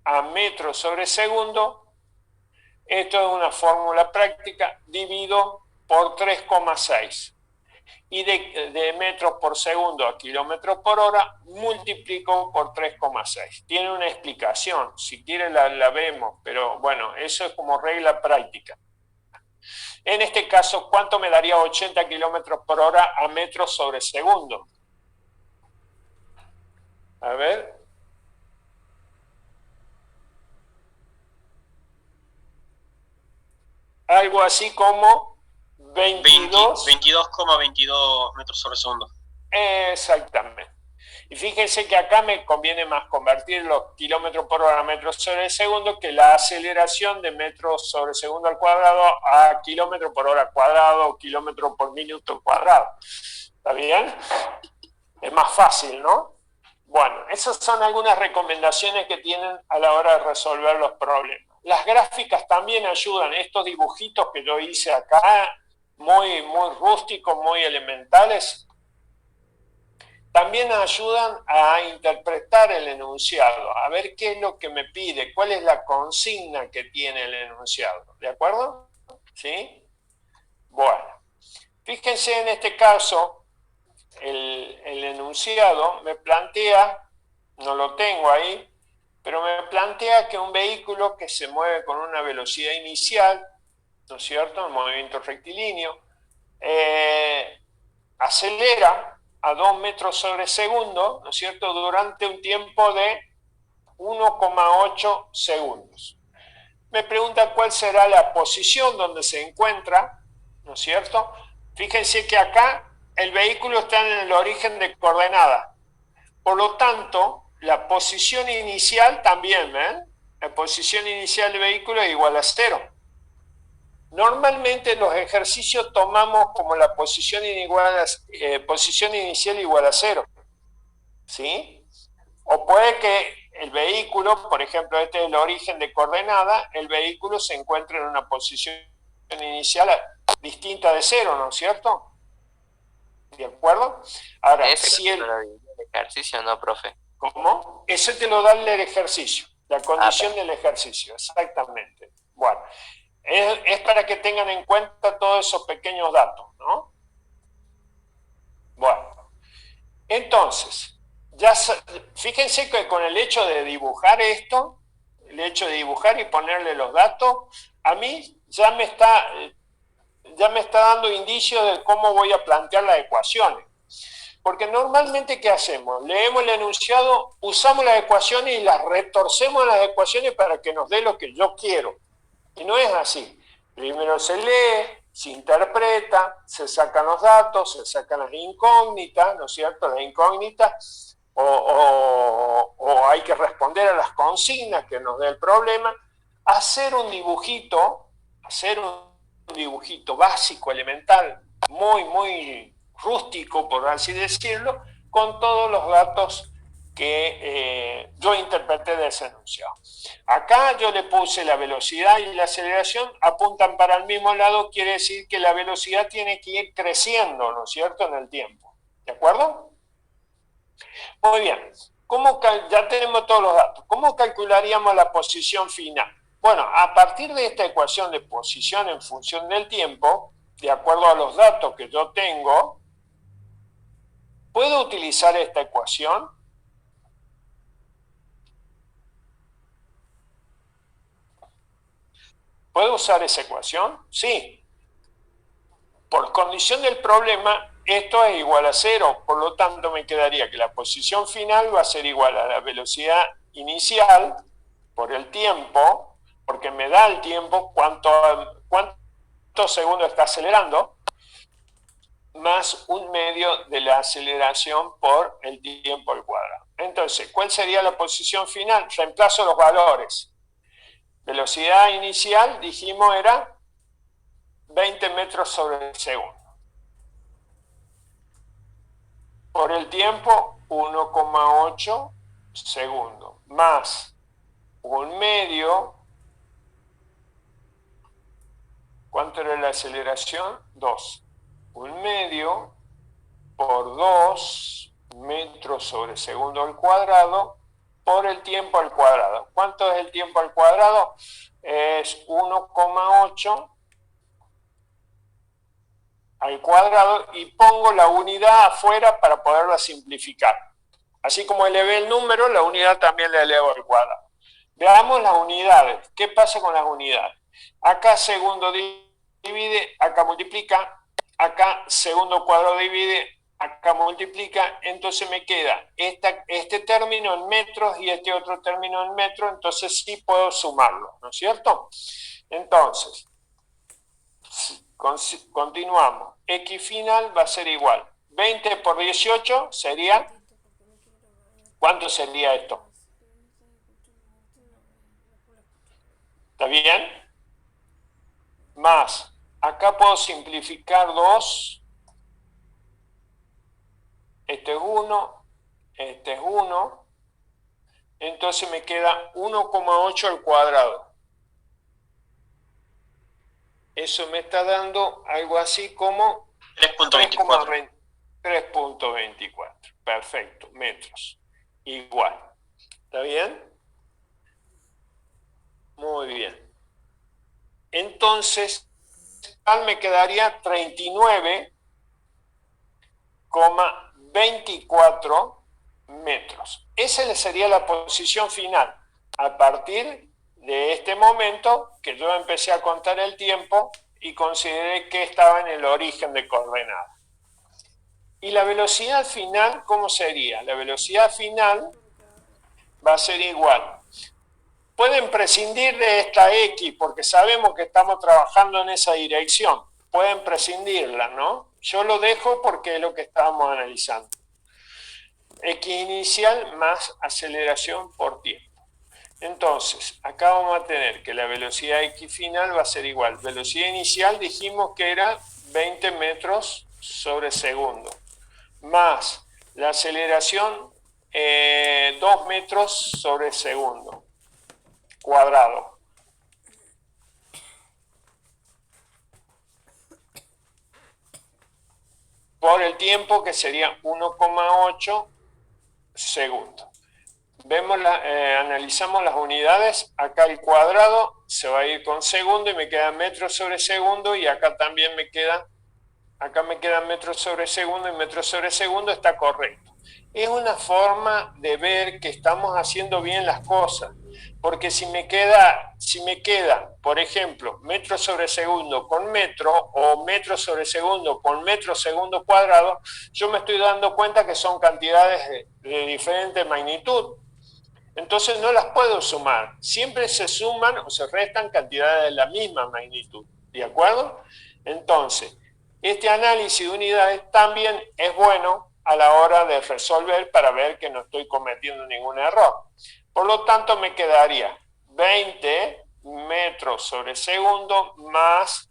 a metros sobre segundo. Esto es una fórmula práctica, divido por 3,6. Y de metros por segundo a kilómetros por hora, multiplico por 3,6. Tiene una explicación, si quieren la vemos, pero bueno, eso es como regla práctica. En este caso, ¿cuánto me daría 80 kilómetros por hora a metros sobre segundo? A ver. Algo así como 22,22 metros sobre segundo. Exactamente. Y fíjense que acá me conviene más convertir los kilómetros por hora a metros sobre segundo que la aceleración de metros sobre segundo al cuadrado a kilómetros por hora cuadrado o kilómetros por minuto cuadrado. ¿Está bien? Es más fácil, ¿no? Bueno, esas son algunas recomendaciones que tienen a la hora de resolver los problemas. Las gráficas también ayudan. Estos dibujitos que yo hice acá, muy rústicos, muy elementales, también ayudan a interpretar el enunciado, a ver qué es lo que me pide, cuál es la consigna que tiene el enunciado. ¿De acuerdo? ¿Sí? Bueno, fíjense en este caso, el enunciado me plantea, no lo tengo ahí, pero me plantea que un vehículo que se mueve con una velocidad inicial, ¿no es cierto?, un movimiento rectilíneo, acelera a 2 metros sobre segundo, ¿no es cierto?, durante un tiempo de 1,8 segundos. Me pregunta cuál será la posición donde se encuentra, ¿no es cierto? Fíjense que acá el vehículo está en el origen de coordenada. Por lo tanto, la posición inicial también, ¿ven? La posición inicial del vehículo es igual a 0. Normalmente en los ejercicios tomamos como la posición inicial igual a 0. ¿Sí? O puede que el vehículo, por ejemplo, este es el origen de coordenada, el vehículo se encuentre en una posición inicial distinta de 0, ¿no es cierto? ¿De acuerdo? Ahora, si el ejercicio, ¿no, profe? ¿Cómo? Eso te lo da el ejercicio, la condición del ejercicio, exactamente. Bueno, es para que tengan en cuenta todos esos pequeños datos, ¿no? Bueno, entonces, fíjense que con el hecho de dibujar esto, el hecho de dibujar y ponerle los datos, a mí ya me está dando indicios de cómo voy a plantear las ecuaciones. Porque normalmente, ¿qué hacemos? Leemos el enunciado, usamos las ecuaciones y las retorcemos las ecuaciones para que nos dé lo que yo quiero. Y no es así. Primero se lee, se interpreta, se sacan los datos, se sacan las incógnitas, ¿no es cierto? Las incógnitas, o hay que responder a las consignas que nos dé el problema, hacer un dibujito básico, elemental, muy rústico, por así decirlo, con todos los datos que yo interpreté de ese enunciado. Acá yo le puse la velocidad y la aceleración, apuntan para el mismo lado, quiere decir que la velocidad tiene que ir creciendo, ¿no es cierto?, en el tiempo. ¿De acuerdo? Muy bien. Ya tenemos todos los datos. ¿Cómo calcularíamos la posición final? Bueno, a partir de esta ecuación de posición en función del tiempo, de acuerdo a los datos que yo tengo, ¿puedo utilizar esta ecuación? ¿Puedo usar esa ecuación? Sí. Por condición del problema, esto es igual a 0, por lo tanto me quedaría que la posición final va a ser igual a la velocidad inicial por el tiempo, porque me da el tiempo cuántos segundos está acelerando, más un medio de la aceleración por el tiempo al cuadrado. Entonces, ¿cuál sería la posición final? Reemplazo los valores. Velocidad inicial, dijimos, era 20 metros sobre el segundo. Por el tiempo, 1,8 segundos. Más un medio. ¿Cuánto era la aceleración? 2. Un medio por 2 metros sobre segundo al cuadrado por el tiempo al cuadrado. ¿Cuánto es el tiempo al cuadrado? Es 1,8 al cuadrado y pongo la unidad afuera para poderla simplificar. Así como elevé el número, la unidad también la elevo al cuadrado. Veamos las unidades. ¿Qué pasa con las unidades? Acá segundo divide, acá multiplica, acá segundo cuadrado divide, acá multiplica, entonces me queda este término en metros y este otro término en metros, entonces sí puedo sumarlo, ¿no es cierto? Entonces, continuamos. X final va a ser igual. 20 por 18 sería, ¿cuánto sería esto? ¿Está bien? Más, acá puedo simplificar 2. Este es 1, este es 1. Entonces me queda 1,8 al cuadrado. Eso me está dando algo así como 3.24. 3.24. Perfecto, metros. Igual. ¿Está bien? Muy bien. Entonces, me quedaría 39,24 metros. Esa sería la posición final. A partir de este momento que yo empecé a contar el tiempo y consideré que estaba en el origen de coordenada. ¿Y la velocidad final cómo sería? La velocidad final va a ser igual. Pueden prescindir de esta X porque sabemos que estamos trabajando en esa dirección. Pueden prescindirla, ¿no? Yo lo dejo porque es lo que estábamos analizando. X inicial más aceleración por tiempo. Entonces, acá vamos a tener que la velocidad X final va a ser igual. Velocidad inicial dijimos que era 20 metros sobre segundo. Más la aceleración 2 metros sobre segundo. Cuadrado. Por el tiempo que sería 1,8 segundos. Analizamos las unidades, acá el cuadrado se va a ir con segundo y me queda metros sobre segundo y acá también me quedan metros sobre segundo y metros sobre segundo está correcto. Es una forma de ver que estamos haciendo bien las cosas, porque si me queda, por ejemplo, metros sobre segundo con metro o metros sobre segundo con metro segundo cuadrado, yo me estoy dando cuenta que son cantidades de diferente magnitud. Entonces no las puedo sumar. Siempre se suman o se restan cantidades de la misma magnitud. ¿De acuerdo? Entonces, este análisis de unidades también es bueno a la hora de resolver para ver que no estoy cometiendo ningún error. Por lo tanto, me quedaría 20 metros sobre segundo más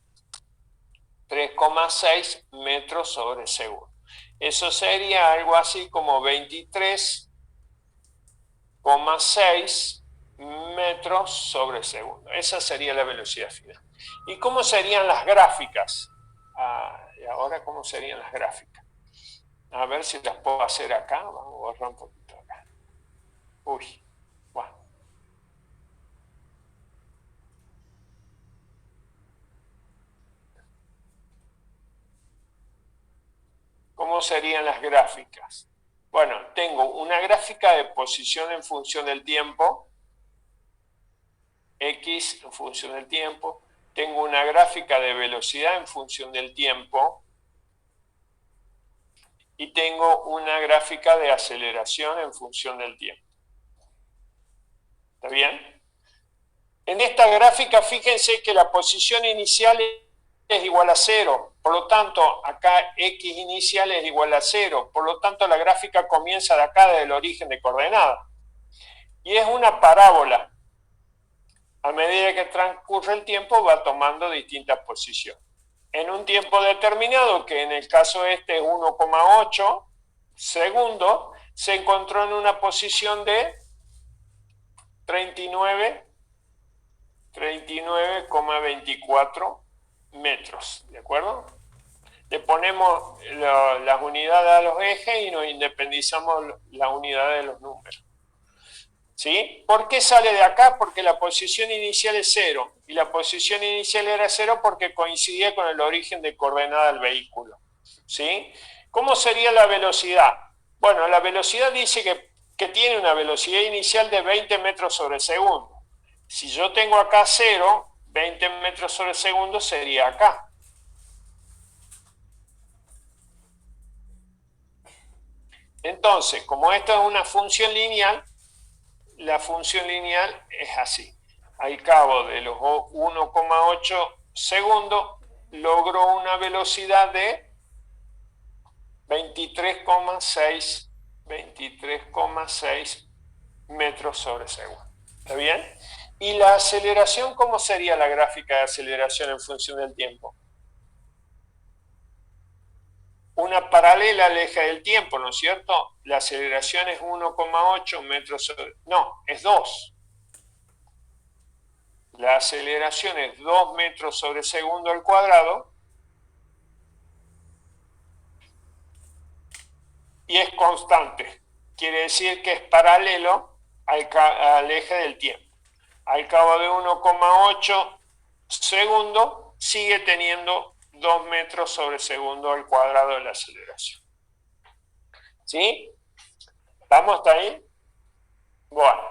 3,6 metros sobre segundo. Eso sería algo así como 23,6 metros sobre segundo. Esa sería la velocidad final. ¿Y cómo serían las gráficas? ¿Y ahora cómo serían las gráficas? A ver si las puedo hacer acá. Vamos a borrar un poquito acá. Uy, bueno. ¿Cómo serían las gráficas? Bueno, tengo una gráfica de posición en función del tiempo, X en función del tiempo. Tengo una gráfica de velocidad en función del tiempo. Y tengo una gráfica de aceleración en función del tiempo. ¿Está bien? En esta gráfica, fíjense que la posición inicial es igual a 0. Por lo tanto, acá X inicial es igual a 0. Por lo tanto, la gráfica comienza de acá, desde el origen de coordenadas. Y es una parábola. A medida que transcurre el tiempo, va tomando distintas posiciones. En un tiempo determinado, que en el caso este es 1,8 segundos, se encontró en una posición de 39,24 metros, ¿de acuerdo? Le ponemos las unidades a los ejes y nos independizamos la unidad de los números. ¿Sí? ¿Por qué sale de acá? Porque la posición inicial es 0. Y la posición inicial era 0 porque coincidía con el origen de coordenada del vehículo. ¿Sí? ¿Cómo sería la velocidad? Bueno, la velocidad dice que tiene una velocidad inicial de 20 metros sobre segundo. Si yo tengo acá 0, 20 metros sobre segundo sería acá. Entonces, como esto es una función lineal, la función lineal es así. Al cabo de los 1,8 segundos, logró una velocidad de 23,6 metros sobre segundo. ¿Está bien? ¿Y la aceleración? ¿Cómo sería la gráfica de aceleración en función del tiempo? Una paralela al eje del tiempo, ¿no es cierto? La aceleración es 1,8 metros sobre... No, es 2. La aceleración es 2 metros sobre segundo al cuadrado y es constante. Quiere decir que es paralelo al eje del tiempo. Al cabo de 1,8 segundos sigue teniendo 2 metros sobre segundo al cuadrado de la aceleración. ¿Sí? ¿Vamos hasta ahí? Bueno.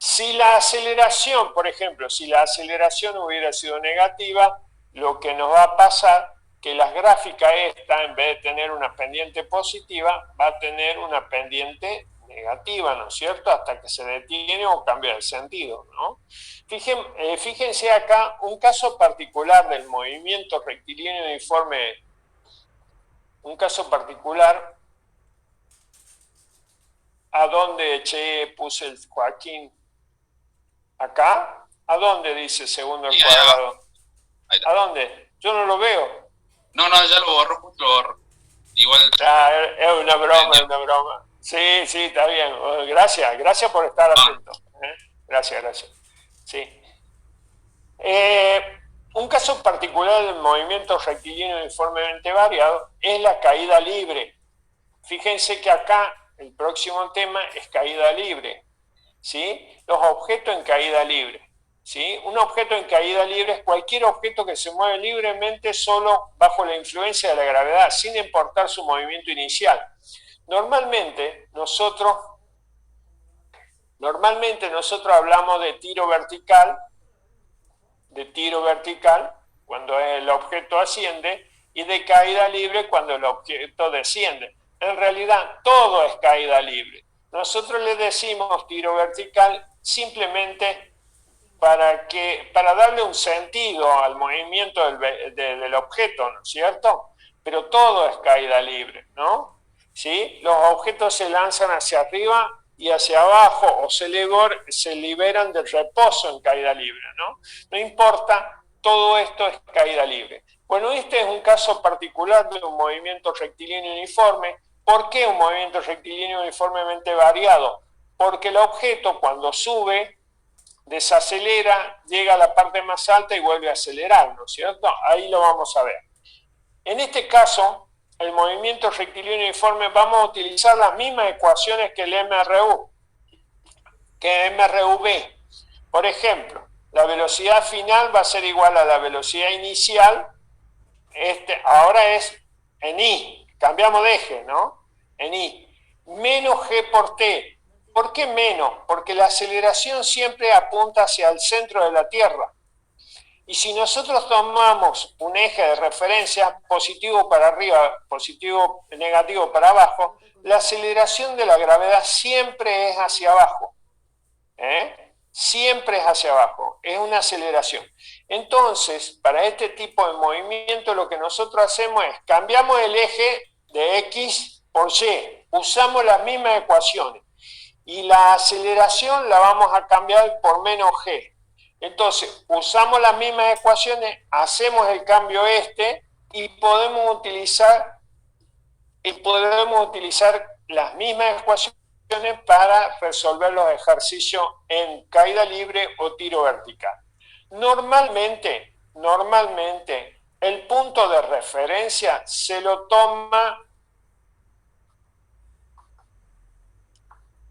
Si la aceleración, por ejemplo, si la aceleración hubiera sido negativa, lo que nos va a pasar que la gráfica esta, en vez de tener una pendiente positiva, va a tener una pendiente negativa, ¿no es cierto? Hasta que se detiene o cambia de sentido, ¿no? Fíjense acá un caso particular del movimiento rectilíneo uniforme, un caso particular, ¿a dónde puse el Joaquín? ¿Acá? ¿A dónde dice segundo al cuadrado? ¿A dónde? Yo no lo veo. No, ya lo borro, justo lo borro. Igual... es una broma, es una broma. Sí, está bien. Gracias por estar atento. Gracias. Sí. Un caso particular del movimiento rectilíneo uniformemente variado es la caída libre. Fíjense que acá el próximo tema es caída libre. ¿Sí? Los objetos en caída libre. ¿Sí? Un objeto en caída libre es cualquier objeto que se mueve libremente solo bajo la influencia de la gravedad, sin importar su movimiento inicial. Normalmente nosotros hablamos de tiro vertical cuando el objeto asciende y de caída libre cuando el objeto desciende. En realidad todo es caída libre. Nosotros le decimos tiro vertical simplemente para darle un sentido al movimiento del objeto, ¿no es cierto? Pero todo es caída libre, ¿no? ¿Sí? Los objetos se lanzan hacia arriba y hacia abajo o se liberan del reposo en caída libre, ¿no? No importa, todo esto es caída libre. Bueno, este es un caso particular de un movimiento rectilíneo uniforme. ¿Por qué un movimiento rectilíneo uniformemente variado? Porque el objeto cuando sube, desacelera, llega a la parte más alta y vuelve a acelerar, ¿no es cierto? Ahí lo vamos a ver. En este caso, el movimiento rectilíneo uniforme, vamos a utilizar las mismas ecuaciones que el MRU, que MRV. Por ejemplo, la velocidad final va a ser igual a la velocidad inicial, ahora es en I, cambiamos de eje, ¿no? En I, menos G por T. ¿Por qué menos? Porque la aceleración siempre apunta hacia el centro de la Tierra. Y si nosotros tomamos un eje de referencia, positivo para arriba, positivo, negativo para abajo, la aceleración de la gravedad siempre es hacia abajo. Siempre es hacia abajo, es una aceleración. Entonces, para este tipo de movimiento, lo que nosotros hacemos es, cambiamos el eje de X por Y, usamos las mismas ecuaciones, y la aceleración la vamos a cambiar por menos G. Entonces, usamos las mismas ecuaciones, hacemos el cambio y podemos utilizar las mismas ecuaciones para resolver los ejercicios en caída libre o tiro vertical. Normalmente, el punto de referencia se lo toma.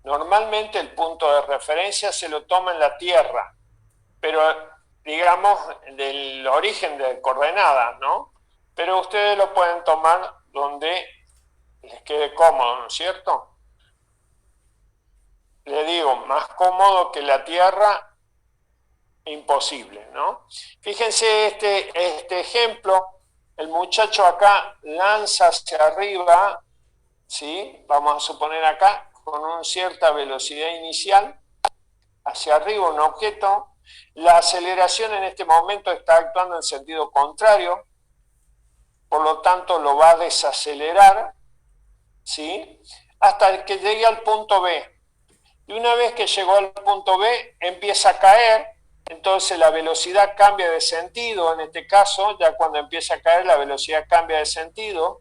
Normalmente el punto de referencia se lo toma en la Tierra, pero digamos del origen de coordenadas, ¿no? Pero ustedes lo pueden tomar donde les quede cómodo, ¿no es cierto? Le digo, más cómodo que la Tierra, imposible, ¿no? Fíjense este ejemplo, el muchacho acá lanza hacia arriba, ¿sí? Vamos a suponer acá, con una cierta velocidad inicial, hacia arriba un objeto. La aceleración en este momento está actuando en sentido contrario, por lo tanto lo va a desacelerar, ¿sí? Hasta que llegue al punto B. Y una vez que llegó al punto B, empieza a caer, entonces la velocidad cambia de sentido, en este caso, ya cuando empieza a caer la velocidad cambia de sentido,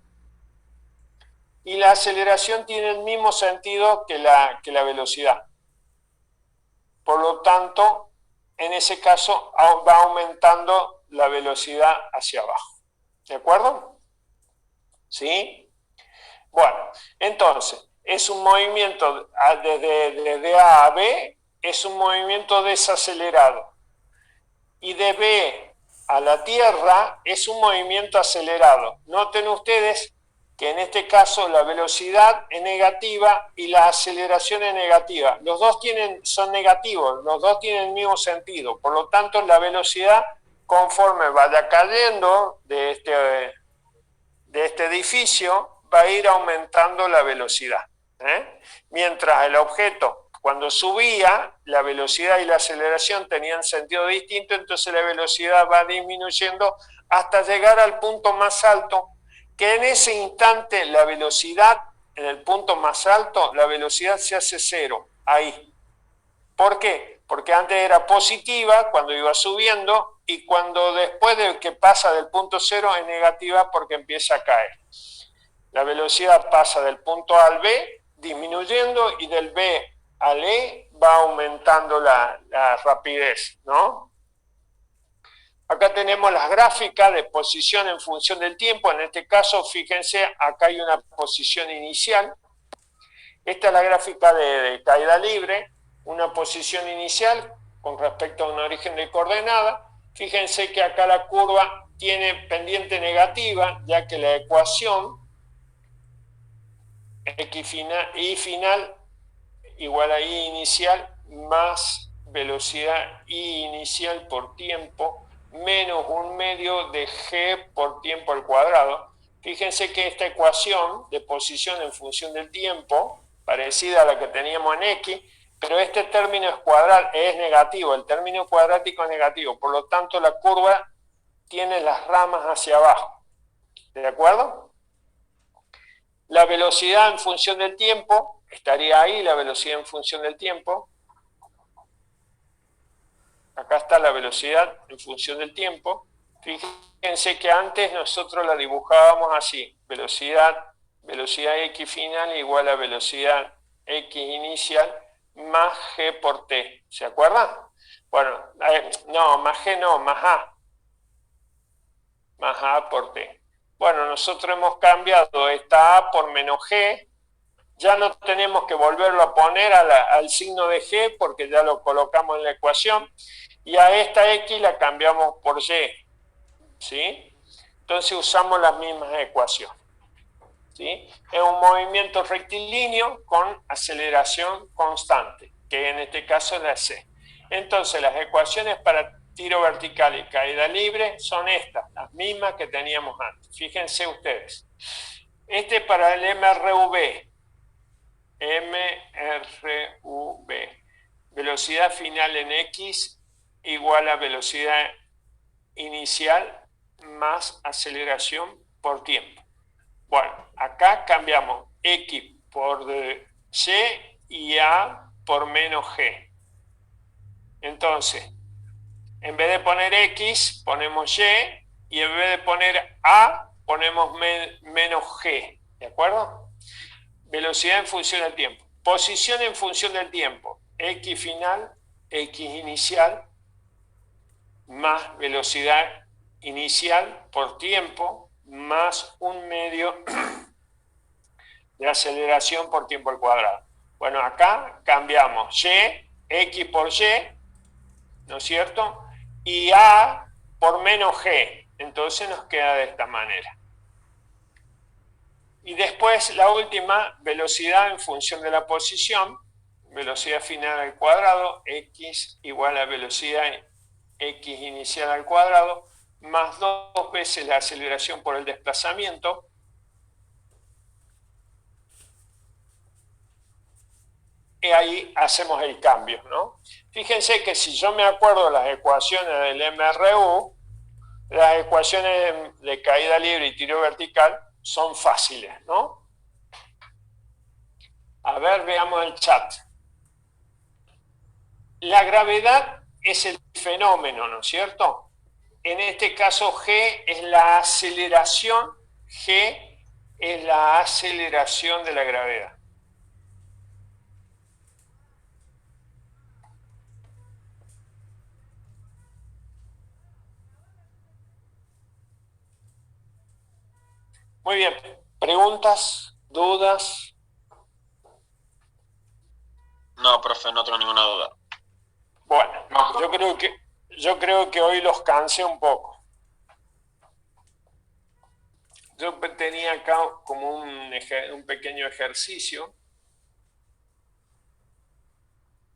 y la aceleración tiene el mismo sentido que la velocidad. Por lo tanto, en ese caso va aumentando la velocidad hacia abajo. ¿De acuerdo? ¿Sí? Bueno, entonces, es un movimiento desde A a B, es un movimiento desacelerado. Y de B a la Tierra es un movimiento acelerado. Noten ustedes que en este caso la velocidad es negativa y la aceleración es negativa. Los dos son negativos, los dos tienen el mismo sentido. Por lo tanto, la velocidad, conforme vaya cayendo de este edificio, va a ir aumentando la velocidad. Mientras el objeto, cuando subía, la velocidad y la aceleración tenían sentido distinto, entonces la velocidad va disminuyendo hasta llegar al punto más alto, que en ese instante la velocidad, en el punto más alto, la velocidad se hace cero, ahí. ¿Por qué? Porque antes era positiva cuando iba subiendo y cuando después de que pasa del punto cero es negativa porque empieza a caer. La velocidad pasa del punto A al B disminuyendo y del B al E va aumentando la rapidez, ¿no? Acá tenemos las gráficas de posición en función del tiempo. En este caso, fíjense, acá hay una posición inicial. Esta es la gráfica de caída libre, una posición inicial con respecto a un origen de coordenada. Fíjense que acá la curva tiene pendiente negativa, ya que la ecuación I final igual a I inicial más velocidad I inicial por tiempo menos 1/2 de G por tiempo al cuadrado. Fíjense que esta ecuación de posición en función del tiempo, parecida a la que teníamos en X, pero este término es negativo, el término cuadrático es negativo, por lo tanto la curva tiene las ramas hacia abajo. ¿De acuerdo? La velocidad en función del tiempo, estaría ahí la velocidad en función del tiempo. Acá está la velocidad en función del tiempo. Fíjense que antes nosotros la dibujábamos así. Velocidad X final igual a velocidad X inicial más G por T. ¿Se acuerdan? Bueno, no, más G no, más A. Más A por T. Bueno, nosotros hemos cambiado esta A por menos G. Ya no tenemos que volverlo a poner al signo de G porque ya lo colocamos en la ecuación. Y a esta X la cambiamos por Y. ¿Sí? Entonces usamos las mismas ecuaciones. ¿Sí? Es un movimiento rectilíneo con aceleración constante, que en este caso es la C. Entonces las ecuaciones para tiro vertical y caída libre son estas, las mismas que teníamos antes. Fíjense ustedes. Este para el MRV. Velocidad final en X igual a velocidad inicial más aceleración por tiempo. Bueno, acá cambiamos X por Y y A por menos G. Entonces, en vez de poner X, ponemos Y, y en vez de poner A, ponemos menos G. ¿De acuerdo? Velocidad en función del tiempo. Posición en función del tiempo. X final, X inicial, más velocidad inicial por tiempo, más un medio de aceleración por tiempo al cuadrado. Bueno, acá cambiamos Y, X por Y, ¿no es cierto? Y A por menos G. Entonces nos queda de esta manera. Y después la última, velocidad en función de la posición, velocidad final al cuadrado, X igual a velocidad X inicial al cuadrado, más 2 veces la aceleración por el desplazamiento. Y ahí hacemos el cambio, ¿no? Fíjense que si yo me acuerdo de las ecuaciones del MRU, las ecuaciones de caída libre y tiro vertical son fáciles, ¿no? A ver, veamos el chat. La gravedad es el fenómeno, ¿no es cierto? En este caso G es la aceleración, G es la aceleración de la gravedad. Muy bien, ¿preguntas? ¿Dudas? No, profe, no tengo ninguna duda. Bueno, yo creo que hoy los cansé un poco. Yo tenía acá como un pequeño ejercicio.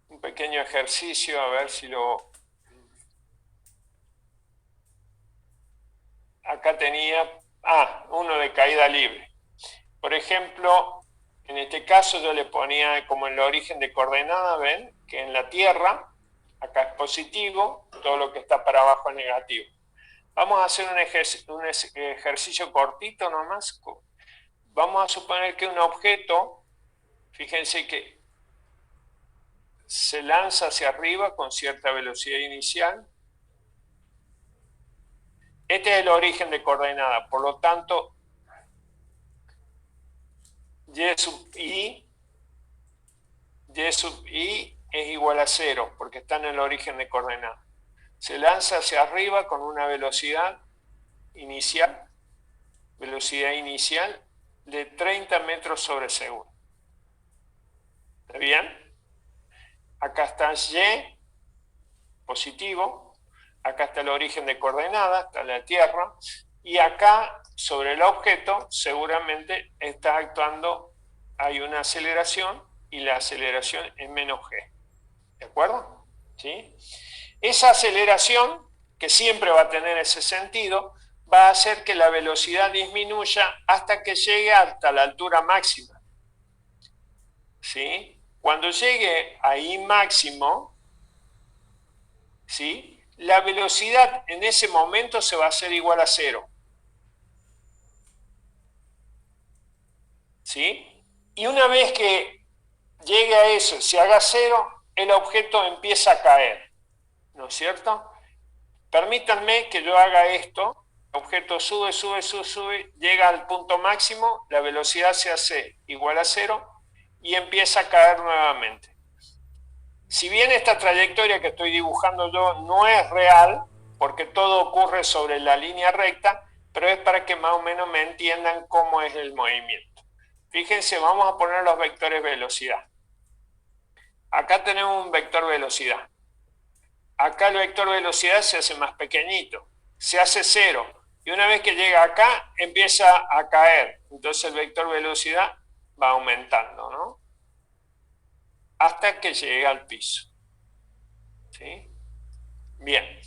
Un pequeño ejercicio, a ver si lo... Acá tenía... uno de caída libre. Por ejemplo, en este caso yo le ponía como en el origen de coordenada, ven, que en la Tierra, acá es positivo, todo lo que está para abajo es negativo. Vamos a hacer un ejercicio cortito nomás. Vamos a suponer que un objeto, fíjense que se lanza hacia arriba con cierta velocidad inicial. Este es el origen de coordenada, por lo tanto, y sub i es igual a 0, porque está en el origen de coordenada. Se lanza hacia arriba con una velocidad inicial de 30 metros sobre segundo. ¿Está bien? Acá está Y, positivo. Acá está el origen de coordenada, está la Tierra. Y acá, sobre el objeto, seguramente está actuando, hay una aceleración, y la aceleración es menos G. ¿De acuerdo? ¿Sí? Esa aceleración, que siempre va a tener ese sentido, va a hacer que la velocidad disminuya hasta que llegue hasta la altura máxima. ¿Sí? Cuando llegue a I máximo, ¿sí?, la velocidad en ese momento se va a hacer igual a 0. ¿Sí? Y una vez que llegue a eso, se haga 0, el objeto empieza a caer. ¿No es cierto? Permítanme que yo haga esto. El objeto sube, llega al punto máximo, la velocidad se hace igual a 0 y empieza a caer nuevamente. Si bien esta trayectoria que estoy dibujando yo no es real, porque todo ocurre sobre la línea recta, pero es para que más o menos me entiendan cómo es el movimiento. Fíjense, vamos a poner los vectores velocidad. Acá tenemos un vector velocidad. Acá el vector velocidad se hace más pequeñito, se hace 0. Y una vez que llega acá, empieza a caer. Entonces el vector velocidad va aumentando, ¿no? Hasta que llegue al piso. ¿Sí? Bien.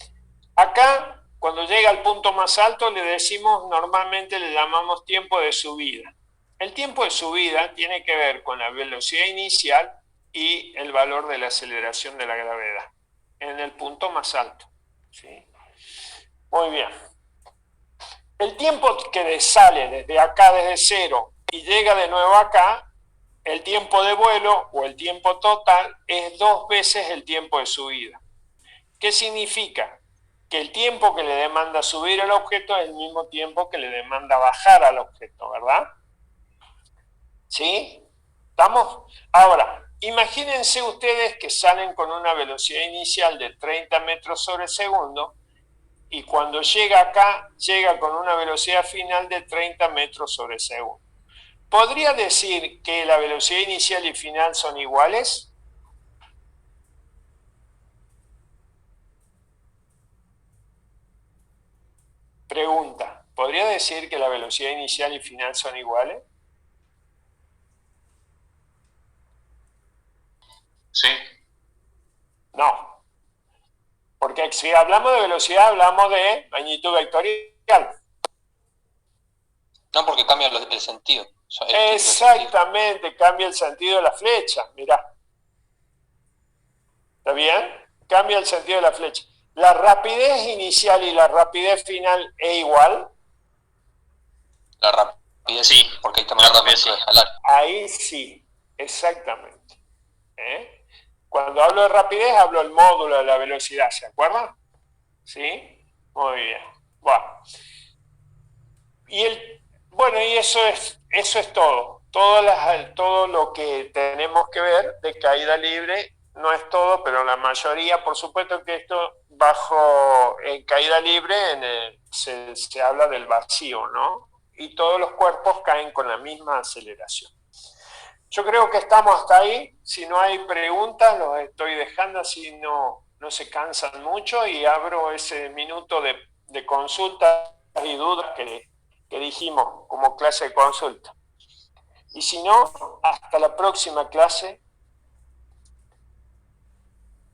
Acá, cuando llega al punto más alto, le decimos, normalmente le llamamos tiempo de subida. El tiempo de subida tiene que ver con la velocidad inicial y el valor de la aceleración de la gravedad en el punto más alto. ¿Sí? Muy bien. El tiempo que sale desde acá, desde 0, y llega de nuevo acá, el tiempo de vuelo o el tiempo total es 2 veces el tiempo de subida. ¿Qué significa? Que el tiempo que le demanda subir al objeto es el mismo tiempo que le demanda bajar al objeto, ¿verdad? ¿Sí? ¿Estamos? Ahora, imagínense ustedes que salen con una velocidad inicial de 30 metros sobre segundo y cuando llega acá, llega con una velocidad final de 30 metros sobre segundo. ¿Podría decir que la velocidad inicial y final son iguales? Pregunta, ¿podría decir que la velocidad inicial y final son iguales? Sí. No. Porque si hablamos de velocidad, hablamos de magnitud vectorial. No, porque cambia el sentido. Exactamente, cambia el sentido de la flecha, mirá. ¿Está bien? Cambia el sentido de la flecha. ¿La rapidez inicial y la rapidez final es igual? La rapidez, Sí, porque ahí estamos hablando de sí. escalar. Ahí sí, exactamente. ¿Eh? Cuando hablo de rapidez, hablo del módulo de la velocidad, ¿se acuerdan? ¿Sí? Muy bien. Bueno. Y eso es todo. Todo lo que tenemos que ver de caída libre, no es todo, pero la mayoría, por supuesto que esto en caída libre se habla del vacío, ¿no? Y todos los cuerpos caen con la misma aceleración. Yo creo que estamos hasta ahí. Si no hay preguntas, los estoy dejando así no se cansan mucho y abro ese minuto de consultas y dudas que dijimos como clase de consulta. Y si no, hasta la próxima clase.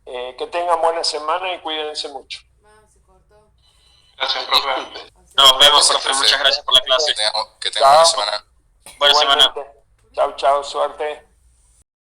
Que tengan buena semana y cuídense mucho. Se cortó. Gracias, profe. Disculpe. Nos vemos, Gracias, profe. profe. Muchas gracias por la clase. Que tengan buena semana. Buena semana. Chao, chao, suerte.